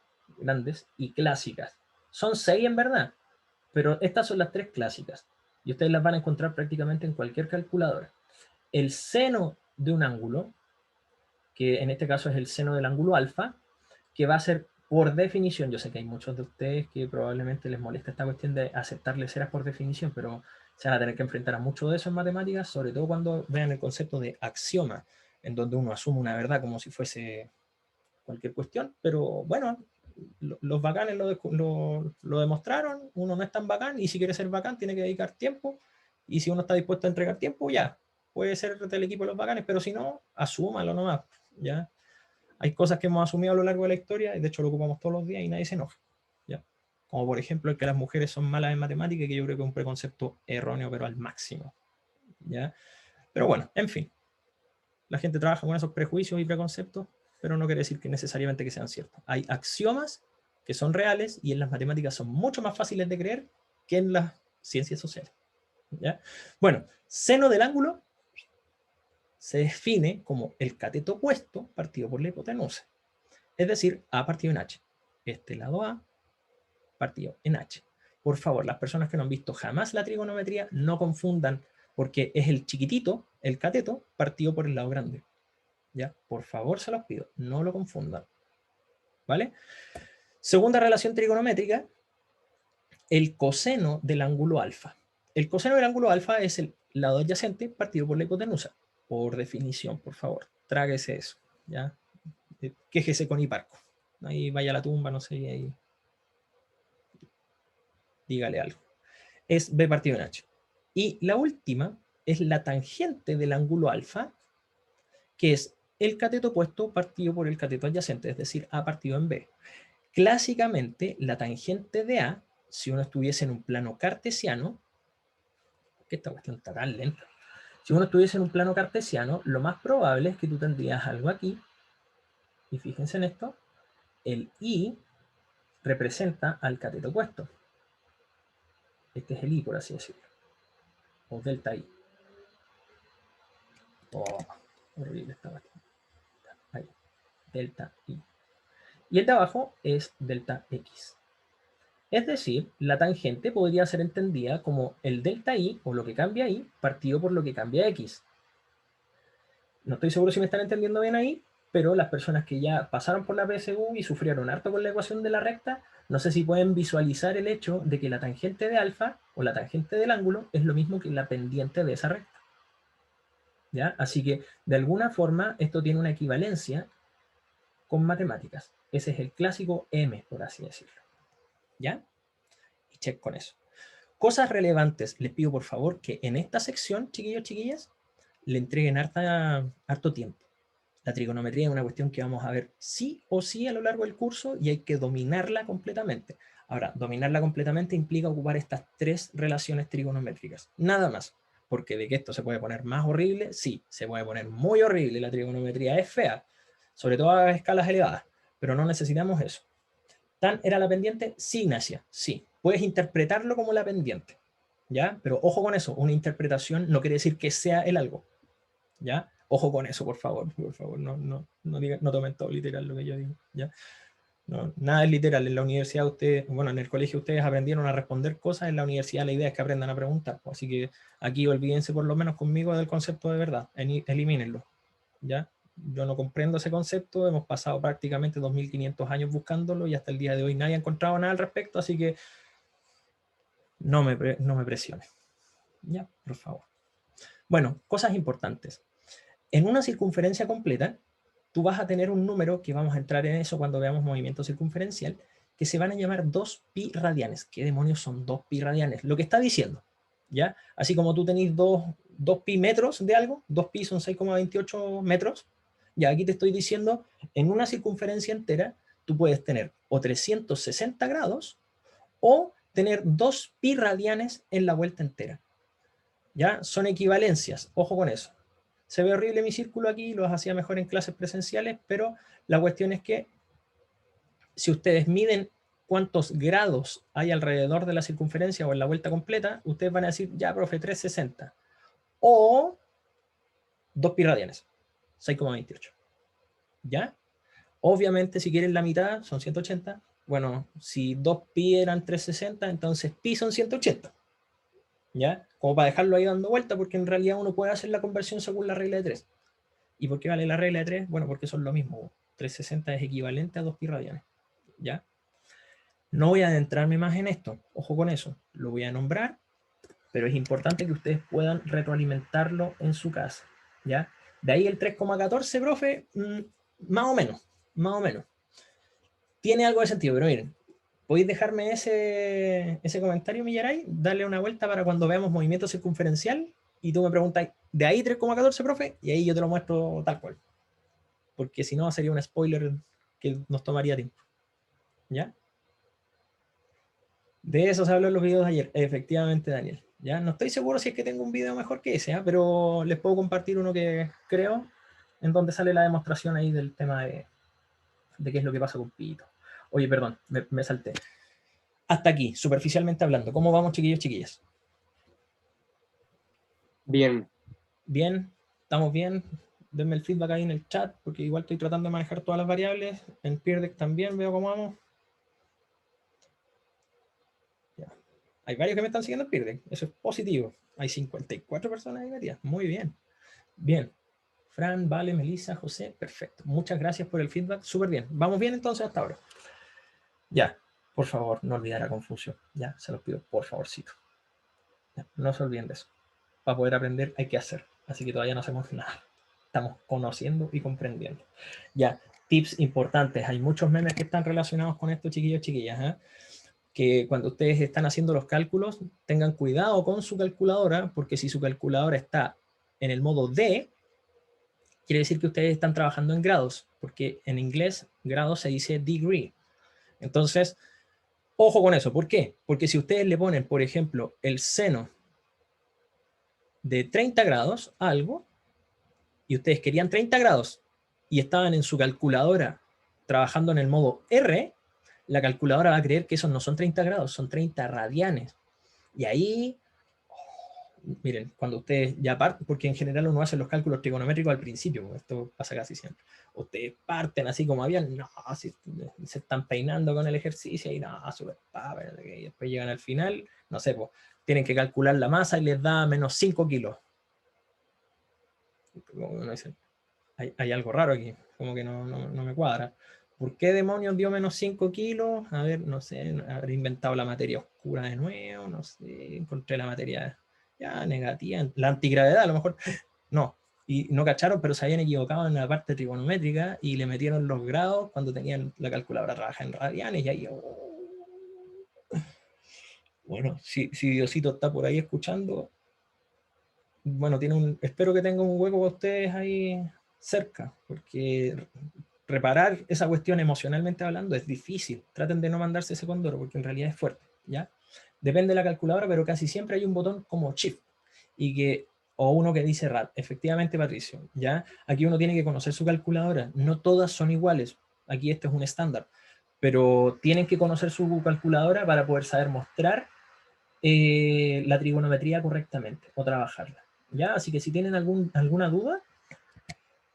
y clásicas. Son 6 en verdad, pero estas son las 3 clásicas. Y ustedes las van a encontrar prácticamente en cualquier calculadora. El seno de un ángulo, que en este caso es el seno del ángulo alfa, que va a ser por definición, yo sé que hay muchos de ustedes que probablemente les molesta esta cuestión de aceptar leceras por definición, pero se van a tener que enfrentar a mucho de eso en matemáticas, sobre todo cuando vean el concepto de axioma, en donde uno asume una verdad como si fuese cualquier cuestión, pero bueno, los bacanes lo demostraron, uno no es tan bacán, y si quiere ser bacán tiene que dedicar tiempo, y si uno está dispuesto a entregar tiempo, ya, puede ser del equipo de los bacanes, pero si no, asúmalo nomás, ¿ya? Hay cosas que hemos asumido a lo largo de la historia, y de hecho lo ocupamos todos los días y nadie se enoja, ¿ya? Como por ejemplo el que las mujeres son malas en matemáticas, que yo creo que es un preconcepto erróneo, pero al máximo, ¿ya? Pero bueno, en fin. La gente trabaja con esos prejuicios y preconceptos, pero no quiere decir que necesariamente que sean ciertos. Hay axiomas que son reales y en las matemáticas son mucho más fáciles de creer que en las ciencias sociales, ¿ya? Bueno, seno del ángulo se define como el cateto opuesto partido por la hipotenusa. Es decir, A partido en H. Este lado A partido en H. Por favor, las personas que no han visto jamás la trigonometría, no confundan, porque es el chiquitito, el cateto, partido por el lado grande. ¿Ya? Por favor, se los pido, no lo confundan. ¿Vale? Segunda relación trigonométrica, el coseno del ángulo alfa. El coseno del ángulo alfa es el lado adyacente partido por la hipotenusa. Por definición, por favor, tráguese eso, ¿ya? Quéjese con Hiparco. Ahí vaya a la tumba, no sé, ahí dígale algo. Es B partido en H. Y la última es la tangente del ángulo alfa, que es el cateto opuesto partido por el cateto adyacente, es decir, A partido en B. Clásicamente, la tangente de A, si uno estuviese en un plano cartesiano, que esta cuestión está tan lenta, si uno estuviese en un plano cartesiano, lo más probable es que tú tendrías algo aquí, y fíjense en esto, el I representa al cateto opuesto. Este es el I, por así decirlo. O delta I. Oh, horrible esta cuestión. Ahí. Delta I. Y el de abajo es delta X. Es decir, la tangente podría ser entendida como el delta I, o lo que cambia I, partido por lo que cambia X. No estoy seguro si me están entendiendo bien ahí, pero las personas que ya pasaron por la PSU y sufrieron harto con la ecuación de la recta, no sé si pueden visualizar el hecho de que la tangente de alfa, o la tangente del ángulo, es lo mismo que la pendiente de esa recta. ¿Ya? Así que, de alguna forma, esto tiene una equivalencia con matemáticas. Ese es el clásico M, por así decirlo. ¿Ya? Y check con eso. Cosas relevantes. Les pido por favor que en esta sección, chiquillos, chiquillas, le entreguen harto tiempo. La trigonometría es una cuestión que vamos a ver sí o sí a lo largo del curso y hay que dominarla completamente. Ahora, dominarla completamente implica ocupar estas 3 relaciones trigonométricas. Nada más. Porque de que esto se puede poner más horrible, sí, se puede poner muy horrible. La trigonometría es fea, sobre todo a escalas elevadas, pero no necesitamos eso. ¿Tan era la pendiente? Sí, Ignacia, sí. Puedes interpretarlo como la pendiente, ¿ya? Pero ojo con eso, una interpretación no quiere decir que sea el algo, ¿ya? Ojo con eso, por favor, no tomen todo literal lo que yo digo, ¿ya? No, nada es literal. En la universidad ustedes, bueno, en el colegio ustedes aprendieron a responder cosas, en la universidad la idea es que aprendan a preguntar, pues, así que aquí olvídense por lo menos conmigo del concepto de verdad, elimínenlo, ¿ya? Yo no comprendo ese concepto, hemos pasado prácticamente 2500 años buscándolo y hasta el día de hoy nadie ha encontrado nada al respecto, así que no me presione, ¿ya? Por favor. Bueno, cosas importantes. En una circunferencia completa, tú vas a tener un número, que vamos a entrar en eso cuando veamos movimiento circunferencial, que se van a llamar 2pi radianes. ¿Qué demonios son 2pi radianes? Lo que está diciendo, ¿ya? Así como tú tenés 2pi metros de algo, 2pi son 6,28 metros, ya aquí te estoy diciendo, en una circunferencia entera, tú puedes tener o 360 grados o tener 2pi radianes en la vuelta entera. ¿Ya? Son equivalencias, ojo con eso. Se ve horrible mi círculo aquí, los hacía mejor en clases presenciales, pero la cuestión es que si ustedes miden cuántos grados hay alrededor de la circunferencia o en la vuelta completa, ustedes van a decir, ya, profe, 360. O 2 pi radianes, 6,28. ¿Ya? Obviamente, si quieren la mitad, son 180. Bueno, si 2 pi eran 360, entonces pi son 180. ¿Ya? Como para dejarlo ahí dando vuelta, porque en realidad uno puede hacer la conversión según la regla de 3. ¿Y por qué vale la regla de 3? Bueno, porque son lo mismo. 360 es equivalente a 2 pi radianes. ¿Ya? No voy a adentrarme más en esto. Ojo con eso. Lo voy a nombrar, pero es importante que ustedes puedan retroalimentarlo en su casa. ¿Ya? De ahí el 3,14, profe, más o menos. Más o menos. Tiene algo de sentido, pero miren. ¿Podéis dejarme ese comentario, Millaray? Darle una vuelta para cuando veamos movimiento circunferencial y tú me preguntas, ¿de ahí 3,14, profe? Y ahí yo te lo muestro tal cual. Porque si no sería un spoiler que nos tomaría tiempo. ¿Ya? De eso se habló en los videos de ayer. Efectivamente, Daniel. ¿Ya? No estoy seguro si es que tengo un video mejor que ese, pero les puedo compartir uno que creo, en donde sale la demostración ahí del tema de qué es lo que pasa con Pito. Oye, perdón, me salté. Hasta aquí, superficialmente hablando. ¿Cómo vamos, chiquillos, chiquillas? Bien. Bien, estamos bien. Denme el feedback ahí en el chat, porque igual estoy tratando de manejar todas las variables. En Peerdeck también veo cómo vamos. Ya. Hay varios que me están siguiendo en Peerdeck. Eso es positivo. Hay 54 personas ahí metidas. Muy bien. Bien. Fran, Vale, Melissa, José, perfecto. Muchas gracias por el feedback. Súper bien. Vamos bien entonces hasta ahora. Ya, por favor, no olvidar a Confucio. Ya, se los pido, por favorcito. Ya, no se olviden de eso. Para poder aprender hay que hacer. Así que todavía no hacemos nada. Estamos conociendo y comprendiendo. Ya, tips importantes. Hay muchos memes que están relacionados con esto, chiquillos, chiquillas. ¿Eh? Que cuando ustedes están haciendo los cálculos, tengan cuidado con su calculadora, porque si su calculadora está en el modo D, quiere decir que ustedes están trabajando en grados, porque en inglés grado se dice degree. Entonces, ojo con eso. ¿Por qué? Porque si ustedes le ponen, por ejemplo, el seno de 30 grados a algo, y ustedes querían 30 grados, y estaban en su calculadora trabajando en el modo R, la calculadora va a creer que esos no son 30 grados, son 30 radianes. Y ahí, miren, cuando ustedes ya parten, porque en general uno hace los cálculos trigonométricos al principio, esto pasa casi siempre. Ustedes parten así como habían, no, si se están peinando con el ejercicio y no, súper y después llegan al final, no sé, pues, tienen que calcular la masa y les da menos 5 kilos. Hay algo raro aquí, como que no me cuadra. ¿Por qué demonios dio menos 5 kilos? A ver, no sé, habré inventado la materia oscura de nuevo, no sé, encontré la materia ya negativa, la antigravedad a lo mejor. No, y no cacharon, pero se habían equivocado en la parte trigonométrica y le metieron los grados cuando tenían la calculadora trabajada en radianes y ahí... Bueno, si Diosito está por ahí escuchando, bueno, espero que tenga un hueco para ustedes ahí cerca, porque reparar esa cuestión emocionalmente hablando es difícil. Traten de no mandarse ese condoro, porque en realidad es fuerte, ¿ya? Depende de la calculadora, pero casi siempre hay un botón como Shift, o uno que dice RAD. Efectivamente, Patricio, ¿ya? Aquí uno tiene que conocer su calculadora. No todas son iguales. Aquí este es un estándar. Pero tienen que conocer su calculadora para poder saber mostrar la trigonometría correctamente o trabajarla, ¿ya? Así que si tienen alguna duda,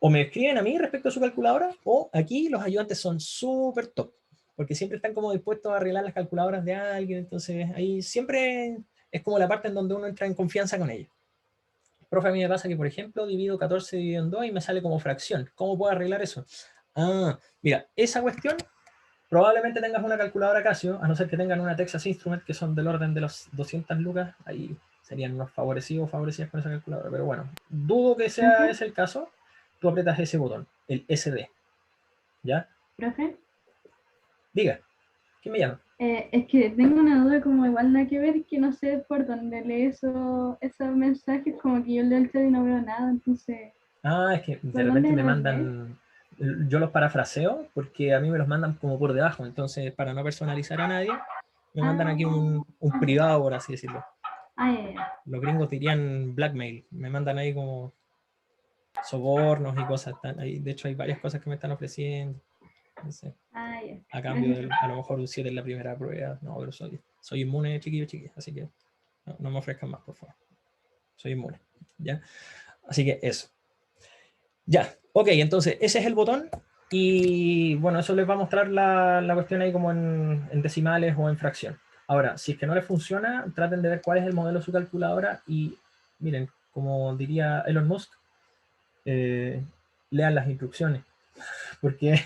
o me escriben a mí respecto a su calculadora, o aquí los ayudantes son súper top, porque siempre están como dispuestos a arreglar las calculadoras de alguien, entonces ahí siempre es como la parte en donde uno entra en confianza con ellos. Profe, a mí me pasa que, por ejemplo, divido 14 dividido en 2 y me sale como fracción. ¿Cómo puedo arreglar eso? Ah, mira, esa cuestión, probablemente tengas una calculadora Casio, a no ser que tengan una Texas Instrument, que son del orden de los 200 lucas, ahí serían unos favorecidas con esa calculadora, pero bueno, dudo que sea ese el caso. Tú apretas ese botón, el SD, ¿ya? ¿Profe? Diga, ¿quién me llama? Es que tengo una duda como igual nada que ver, que no sé por dónde lee esos mensajes, como que yo leo el chat y no veo nada, entonces... Ah, es que de repente me mandan... Yo los parafraseo porque a mí me los mandan como por debajo, entonces para no personalizar a nadie, me mandan aquí un privado, por así decirlo. Ah, ya. Los gringos dirían blackmail. Me mandan ahí como sobornos y cosas. Ahí, de hecho, hay varias cosas que me están ofreciendo. No sé, Ah, ya. a cambio de a lo mejor un 7 en la primera prueba. No, pero soy inmune, chiquillo, chiquilla. Así que no me ofrezcan más, por favor. Soy inmune. ¿Ya? Así que eso. Ya, ok, entonces ese es el botón. Y bueno, eso les va a mostrar la cuestión ahí como en decimales o en fracción. Ahora, si es que no les funciona, traten de ver cuál es el modelo de su calculadora y miren, como diría Elon Musk, lean las instrucciones, porque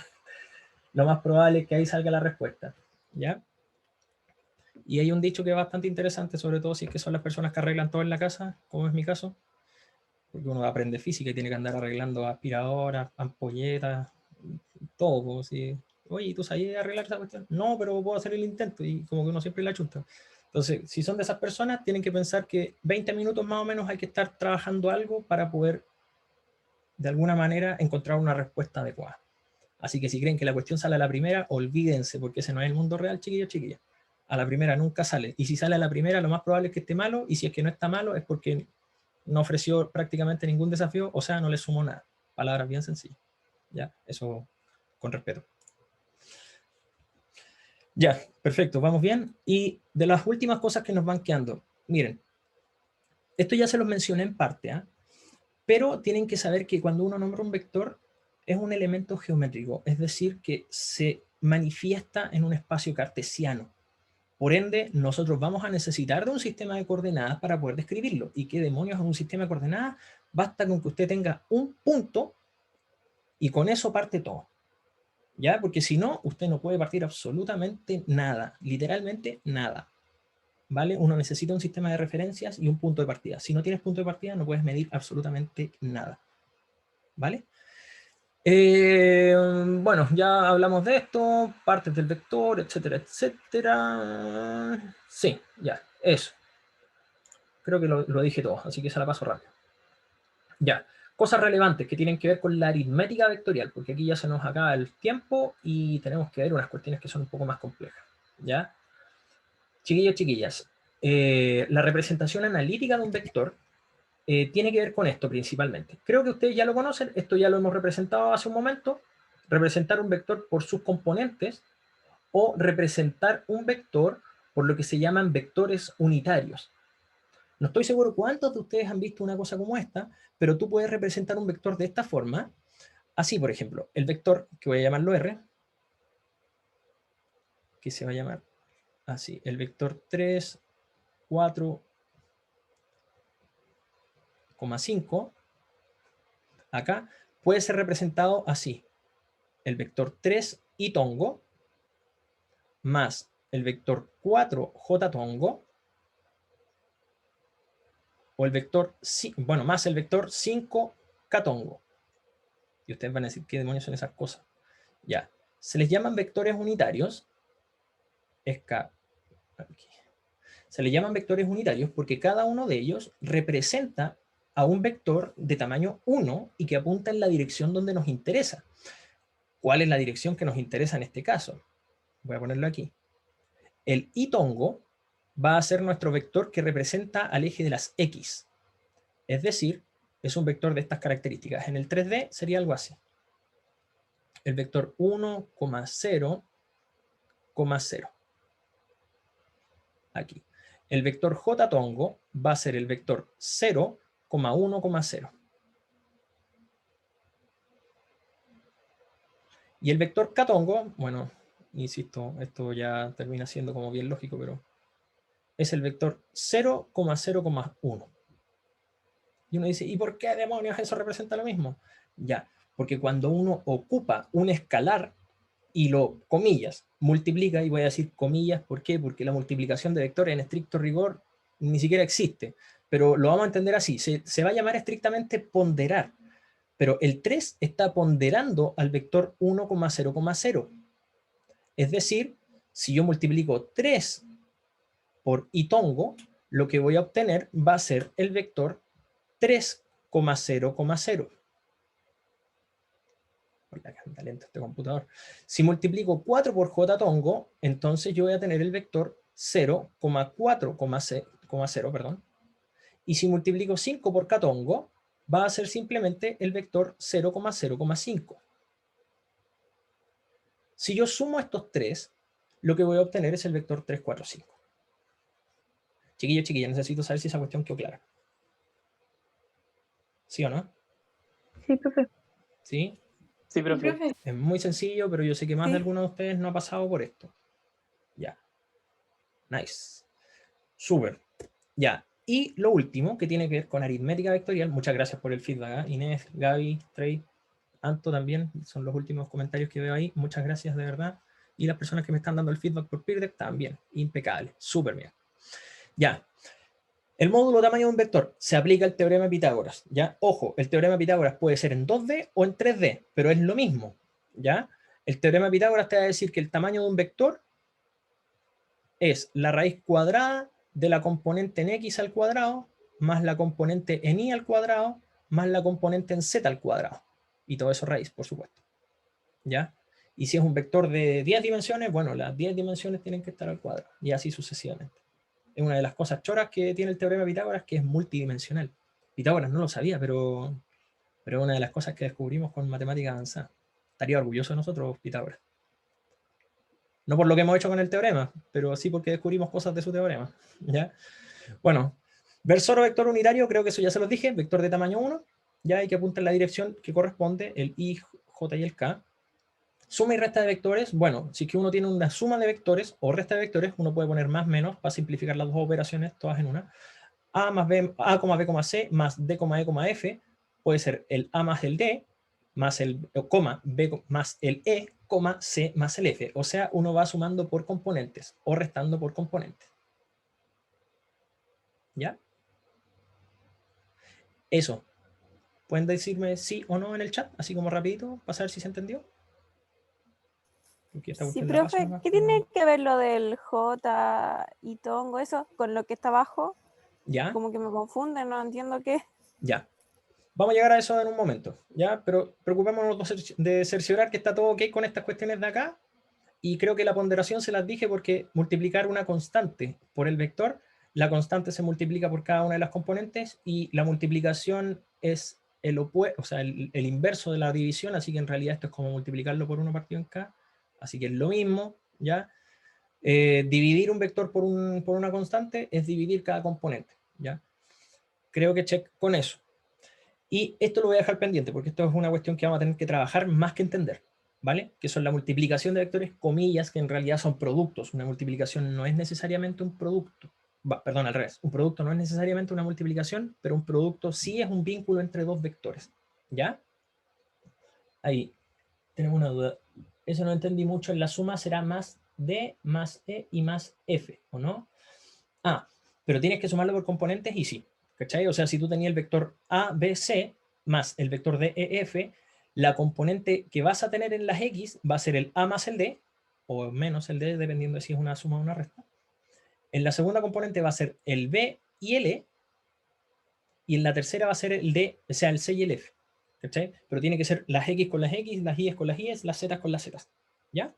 lo más probable es que ahí salga la respuesta, ¿ya? Y hay un dicho que es bastante interesante, sobre todo si es que son las personas que arreglan todo en la casa, como es mi caso, porque uno aprende física y tiene que andar arreglando aspiradoras, ampolletas, todo, como si, oye, ¿tú sabías arreglar esa cuestión? No, pero puedo hacer el intento, y como que uno siempre la chunta. Entonces, si son de esas personas, tienen que pensar que 20 minutos más o menos hay que estar trabajando algo para poder, de alguna manera, encontrar una respuesta adecuada. Así que si creen que la cuestión sale a la primera, olvídense, porque ese no es el mundo real, chiquillos, chiquillas. A la primera nunca sale. Y si sale a la primera, lo más probable es que esté malo, y si es que no está malo, es porque no ofreció prácticamente ningún desafío, o sea, no le sumó nada. Palabras bien sencillas. Ya, eso con respeto. Ya, perfecto, vamos bien. Y de las últimas cosas que nos van quedando, miren, esto ya se los mencioné en parte, ¿eh? Pero tienen que saber que cuando uno nombra un vector, es un elemento geométrico, es decir, que se manifiesta en un espacio cartesiano. Por ende, nosotros vamos a necesitar de un sistema de coordenadas para poder describirlo. ¿Y qué demonios es un sistema de coordenadas? Basta con que usted tenga un punto y con eso parte todo. ¿Ya? Porque si no, usted no puede partir absolutamente nada, literalmente nada. ¿Vale? Uno necesita un sistema de referencias y un punto de partida. Si no tienes punto de partida, no puedes medir absolutamente nada. ¿Vale? Bueno, ya hablamos de esto, partes del vector, etcétera, etcétera. Sí, ya, eso. Creo que lo dije todo, así que se la paso rápido. Ya, cosas relevantes que tienen que ver con la aritmética vectorial, porque aquí ya se nos acaba el tiempo y tenemos que ver unas cuestiones que son un poco más complejas. ¿Ya? Chiquillos, chiquillas, la representación analítica de un vector tiene que ver con esto principalmente. Creo que ustedes ya lo conocen, esto ya lo hemos representado hace un momento, representar un vector por sus componentes o representar un vector por lo que se llaman vectores unitarios. No estoy seguro cuántos de ustedes han visto una cosa como esta, pero tú puedes representar un vector de esta forma. Así, por ejemplo, el vector, que voy a llamarlo R, que se va a llamar así, el vector 3, 4,5, acá, puede ser representado así. El vector 3 y tongo, más el vector 4 j tongo, o el vector, bueno, más el vector 5 catongo. Y ustedes van a decir, ¿qué demonios son esas cosas? Ya, se les llaman vectores unitarios. Se les llaman vectores unitarios porque cada uno de ellos representa a un vector de tamaño 1 y que apunta en la dirección donde nos interesa. ¿Cuál es la dirección que nos interesa en este caso? Voy a ponerlo aquí. El y-tongo va a ser nuestro vector que representa al eje de las X. Es decir, es un vector de estas características. En el 3D sería algo así. El vector 1,0,0. Aquí. El vector j-tongo va a ser el vector 0,1,0. Y el vector k-tongo, bueno, insisto, esto ya termina siendo como bien lógico, pero es el vector 0,0,1. Y uno dice, ¿y por qué demonios eso representa lo mismo? Ya, porque cuando uno ocupa un escalar y lo, comillas, multiplica, y voy a decir comillas, ¿por qué? Porque la multiplicación de vectores en estricto rigor ni siquiera existe, pero lo vamos a entender así, se va a llamar estrictamente ponderar, pero el 3 está ponderando al vector 1,0,0. Es decir, si yo multiplico 3 por y-tongo, lo que voy a obtener va a ser el vector 3,0,0. Hola, que anda lento este computador. Si multiplico 4 por j-tongo, entonces yo voy a tener el vector 0,4,0. 0,0, perdón. Y si multiplico 5 por Catongo, va a ser simplemente el vector 0,0,5. Si yo sumo estos tres, lo que voy a obtener es el vector 3, 4, 5. Chiquillos, chiquillas, necesito saber si esa cuestión quedó clara. ¿Sí o no? Sí, profe. ¿Sí? Sí, profe. Profe, Es muy sencillo, pero yo sé que más de Sí. alguno de ustedes no ha pasado por esto. Ya. Nice. Súper. Ya. Y lo último, que tiene que ver con aritmética vectorial. Muchas gracias por el feedback, ¿eh? Inés, Gaby, Trey, Anto también. Son los últimos comentarios que veo ahí. Muchas gracias, de verdad. Y las personas que me están dando el feedback por Peerdeck también. Impecable. Súper bien. Ya. El módulo tamaño de un vector se aplica el teorema de Pitágoras, ¿ya? Ojo, el teorema de Pitágoras puede ser en 2D o en 3D, pero es lo mismo, ¿ya? El teorema de Pitágoras te va a decir que el tamaño de un vector es la raíz cuadrada de la componente en x al cuadrado más la componente en y al cuadrado más la componente en z al cuadrado. Y todo eso raíz, por supuesto, ¿ya? Y si es un vector de 10 dimensiones, bueno, las 10 dimensiones tienen que estar al cuadrado, y así sucesivamente. Es una de las cosas choras que tiene el teorema de Pitágoras, que es multidimensional. Pitágoras no lo sabía, pero es una de las cosas que descubrimos con matemática avanzada. Estaría orgulloso de nosotros, Pitágoras. No por lo que hemos hecho con el teorema, pero sí porque descubrimos cosas de su teorema, ¿ya? Bueno, versor o vector unitario, creo que eso ya se los dije, vector de tamaño 1, ya hay que apuntar en la dirección que corresponde, el I, J y el K. Suma y resta de vectores, bueno, si es que uno tiene una suma de vectores o resta de vectores, uno puede poner más menos para simplificar las dos operaciones todas en una. A más B, A, B, C más D, E, F, puede ser el A más el D, más el coma, B más el E, C más el F. O sea, uno va sumando por componentes o restando por componentes. ¿Ya? Eso. ¿Pueden decirme sí o no en el chat? Así como rapidito, para saber si se entendió. Sí, profe, ¿qué tiene que ver lo del J y tongo, eso, con lo que está abajo? ¿Ya? Como que me confunde, no entiendo qué. Ya. Vamos a llegar a eso en un momento, ¿ya? Pero preocupémonos de cerciorar que está todo ok con estas cuestiones de acá. Y creo que la ponderación se las dije porque multiplicar una constante por el vector, la constante se multiplica por cada una de las componentes y la multiplicación es el opuesto, o sea, el inverso de la división, así que en realidad esto es como multiplicarlo por 1 partido en k, así que es lo mismo, ¿ya? Dividir un vector por una constante es dividir cada componente, ¿ya? Creo que check con eso. Y esto lo voy a dejar pendiente porque esto es una cuestión que vamos a tener que trabajar más que entender, ¿vale? Que son la multiplicación de vectores, comillas, que en realidad son productos. Una multiplicación no es necesariamente un producto. Perdón, al revés. Un producto no es necesariamente una multiplicación, pero un producto sí es un vínculo entre dos vectores, ¿ya? Ahí tenemos una duda. Eso no entendí mucho. En la suma será más D, más E y más F, ¿o no? Ah, pero tienes que sumarlo por componentes y sí. ¿Cachai? O sea, si tú tenías el vector A, B, C más el vector D, E, F, la componente que vas a tener en las X va a ser el A más el D, o menos el D, dependiendo de si es una suma o una resta. En la segunda componente va a ser el B y el E, y en la tercera va a ser el D, o sea, el C y el F. ¿Cachai? Pero tiene que ser las X con las X, las Y con las Y, las Z con las Z. ¿Ya?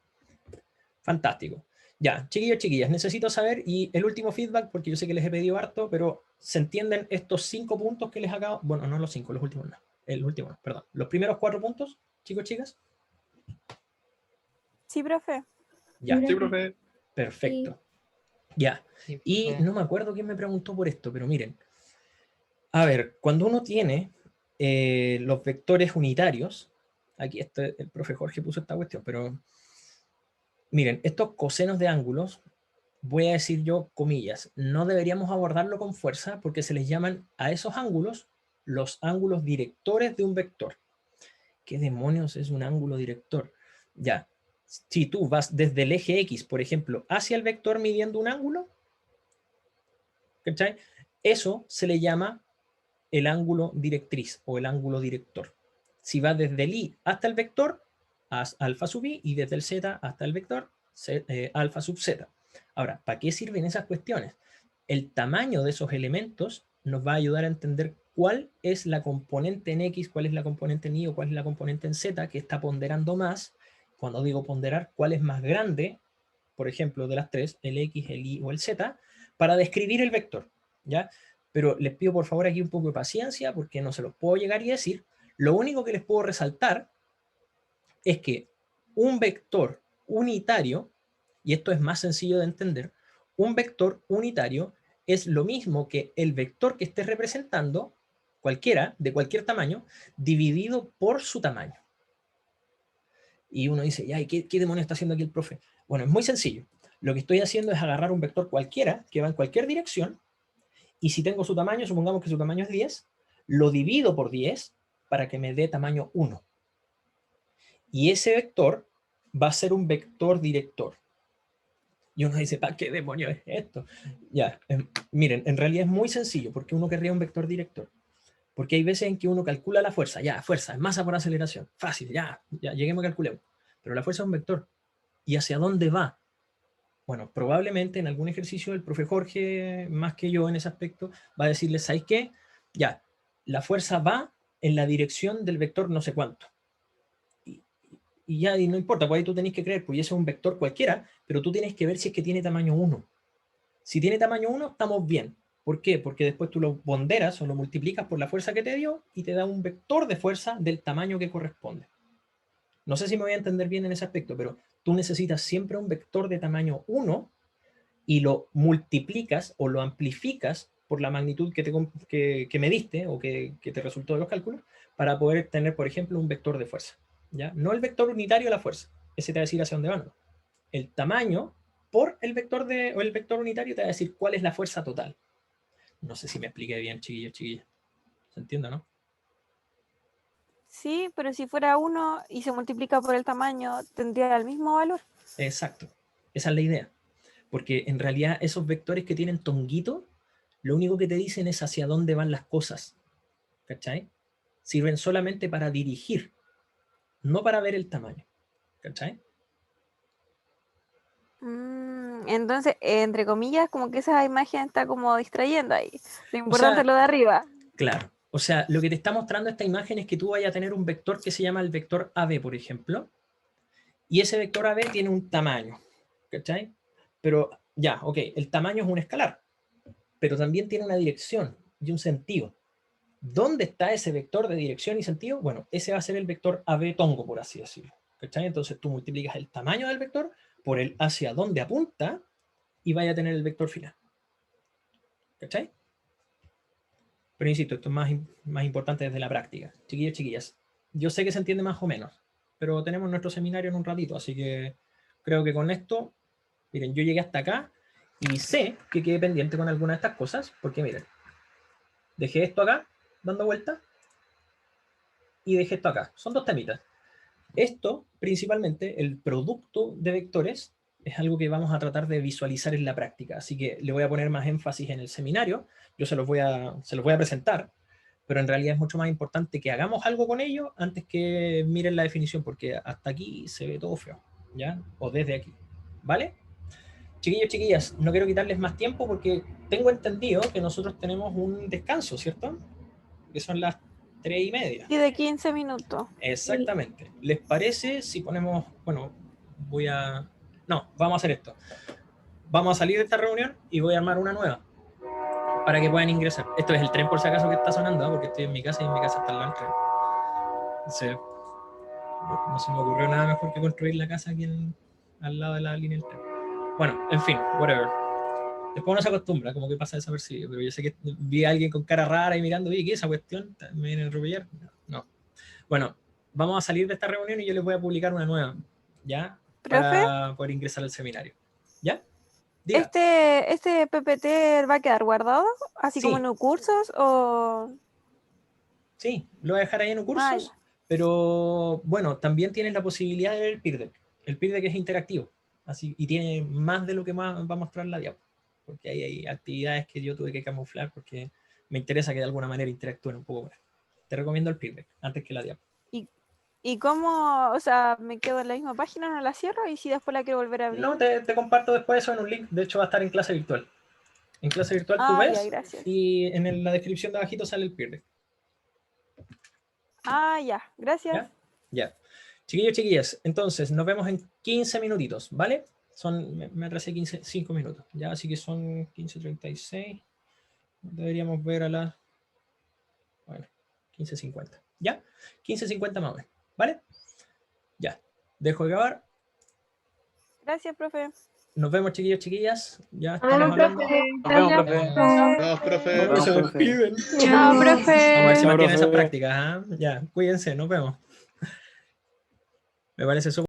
Fantástico. Ya, chiquillos, chiquillas, necesito saber, y el último feedback, porque yo sé que les he pedido harto, pero ¿se entienden estos 5 puntos que les acabo? Bueno, no los 5, los últimos no. El último no, perdón. Los primeros 4 puntos, chicos, chicas. Sí, profe. Ya. Sí, profe. Perfecto. Ya. Sí, Y no me acuerdo quién me preguntó por esto, pero miren. A ver, cuando uno tiene los vectores unitarios, aquí el profe Jorge puso esta cuestión, pero miren, estos cosenos de ángulos, voy a decir yo comillas, no deberíamos abordarlo con fuerza porque se les llaman a esos ángulos los ángulos directores de un vector. ¿Qué demonios es un ángulo director? Ya, si tú vas desde el eje X, por ejemplo, hacia el vector midiendo un ángulo, ¿cachai? Eso se le llama el ángulo directriz o el ángulo director. Si vas desde el Y hasta el vector, haz alfa sub I, y desde el Z hasta el vector, alfa sub Z. Ahora, ¿para qué sirven esas cuestiones? El tamaño de esos elementos nos va a ayudar a entender cuál es la componente en X, cuál es la componente en Y o cuál es la componente en Z que está ponderando más. Cuando digo ponderar, cuál es más grande, por ejemplo, de las tres, el X, el Y o el Z, para describir el vector. ¿ya? Pero les pido por favor aquí un poco de paciencia porque no se los puedo llegar y decir. Lo único que les puedo resaltar es que un vector unitario, y esto es más sencillo de entender, un vector unitario es lo mismo que el vector que esté representando, cualquiera, de cualquier tamaño, dividido por su tamaño. Y uno dice, ya, ¿qué demonios está haciendo aquí el profe? Bueno, es muy sencillo. Lo que estoy haciendo es agarrar un vector cualquiera que va en cualquier dirección, y si tengo su tamaño, supongamos que su tamaño es 10, lo divido por 10 para que me dé tamaño 1. Y ese vector va a ser un vector director. Y uno dice, ¿para qué demonios es esto? Ya, miren, en realidad es muy sencillo, porque uno querría un vector director. Porque hay veces en que uno calcula la fuerza, ya, fuerza, es masa por aceleración, fácil, ya, lleguemos a calcular. Pero la fuerza es un vector. ¿Y hacia dónde va? Bueno, probablemente en algún ejercicio el profe Jorge, más que yo en ese aspecto, va a decirles, ¿sabes qué? Ya, la fuerza va en la dirección del vector no sé cuánto. Y ya, y no importa, pues ahí tú tenés que creer, pues ese es un vector cualquiera, pero tú tienes que ver si es que tiene tamaño 1. Si tiene tamaño 1, estamos bien. ¿Por qué? Porque después tú lo ponderas o lo multiplicas por la fuerza que te dio y te da un vector de fuerza del tamaño que corresponde. No sé si me voy a entender bien en ese aspecto, pero tú necesitas siempre un vector de tamaño 1 y lo multiplicas o lo amplificas por la magnitud que me diste o que te resultó de los cálculos para poder tener, por ejemplo, un vector de fuerza. ¿Ya? No el vector unitario de la fuerza. Ese te va a decir hacia dónde van. El tamaño por el vector, o el vector unitario te va a decir cuál es la fuerza total. No sé si me expliqué bien, chiquillos, chiquillas. ¿Se entiende, no? Sí, pero si fuera 1 y se multiplica por el tamaño, ¿tendría el mismo valor? Exacto. Esa es la idea. Porque en realidad esos vectores que tienen tonguito, lo único que te dicen es hacia dónde van las cosas. ¿Cachai? Sirven solamente para dirigir, no para ver el tamaño. ¿Cachai? Entonces, entre comillas, como que esa imagen está como distrayendo ahí. Lo O importante sea, es lo de arriba. claro. O sea, lo que te está mostrando esta imagen es que tú vayas a tener un vector que se llama el vector AB, por ejemplo. Y ese vector AB tiene un tamaño. ¿Cachai? Pero ya, ok, el tamaño es un escalar. Pero también tiene una dirección y un sentido. ¿Dónde está ese vector de dirección y sentido? Bueno, ese va a ser el vector AB tongo, por así decirlo. ¿Cachai? Entonces tú multiplicas el tamaño del vector por el hacia dónde apunta y vaya a tener el vector final. ¿Cachai? Pero insisto, esto es más importante desde la práctica. Chiquillos, chiquillas, yo sé que se entiende más o menos, pero tenemos nuestro seminario en un ratito, así que creo que con esto, miren, yo llegué hasta acá y sé que quedé pendiente con alguna de estas cosas, porque miren, dejé esto acá, dando vuelta, y dejé esto acá. Son dos temitas. Esto, principalmente, el producto de vectores, es algo que vamos a tratar de visualizar en la práctica. Así que le voy a poner más énfasis en el seminario. Yo se los voy a presentar, pero en realidad es mucho más importante que hagamos algo con ello antes que miren la definición, porque hasta aquí se ve todo feo, ¿ya? O desde aquí, ¿vale? Chiquillos, chiquillas, no quiero quitarles más tiempo porque tengo entendido que nosotros tenemos un descanso, ¿cierto? Que son las 3:30. Y de 15 minutos. Exactamente. ¿Les parece si ponemos, bueno, no, vamos a hacer esto. Vamos a salir de esta reunión y voy a armar una nueva para que puedan ingresar. Esto es el tren por si acaso que está sonando, ¿eh? Porque estoy en mi casa y en mi casa está al lado del tren. Entonces, no se me ocurrió nada mejor que construir la casa aquí al lado de la línea del tren. Bueno, en fin, whatever. Después uno se acostumbra, como que pasa desapercibido, pero yo sé que vi a alguien con cara rara y mirando, oye, ¿qué es esa cuestión? ¿Me vienen a atropellar? No. Bueno, vamos a salir de esta reunión y yo les voy a publicar una nueva, ¿ya? ¿Profe? Para poder ingresar al seminario. ¿Ya? Diga. ¿Este PPT va a quedar guardado? ¿Así Sí. como en cursos o...? Sí, lo voy a dejar ahí en cursos, pero bueno, también tienes la posibilidad de ver el Peer Deck. El Peer Deck es interactivo, así, y tiene más de lo que va a mostrar la diapo, porque ahí hay actividades que yo tuve que camuflar porque me interesa que de alguna manera interactúen un poco con él. Te recomiendo el Peer Deck antes que la diapo. ¿Y cómo, o sea, me quedo en la misma página, no la cierro? ¿Y si después la quiero volver a abrir? No, te comparto después eso en un link. De hecho, va a estar en clase virtual. En clase virtual tú ves, ya, gracias. y en la descripción de abajito sale el Peer Deck. Ya, gracias. Ya. Chiquillos, chiquillas, entonces nos vemos en 15 minutitos, ¿vale? Me atrasé 5 minutos, ya, así que son 15:36. deberíamos ver a las, bueno, 15:50. ¿Ya? 15:50 más o menos. ¿Vale? Ya. Dejo de grabar. Gracias, profe. Nos vemos, chiquillos, chiquillas. Ya Nos estamos vemos, hablando. profe. Nos vemos, profe. Vamos, profe. No, se despiden. Chao, Vamos a ver si Chao, mantienen esas profe. prácticas. ¿Ah? Ya, cuídense, nos vemos. Me parece súper.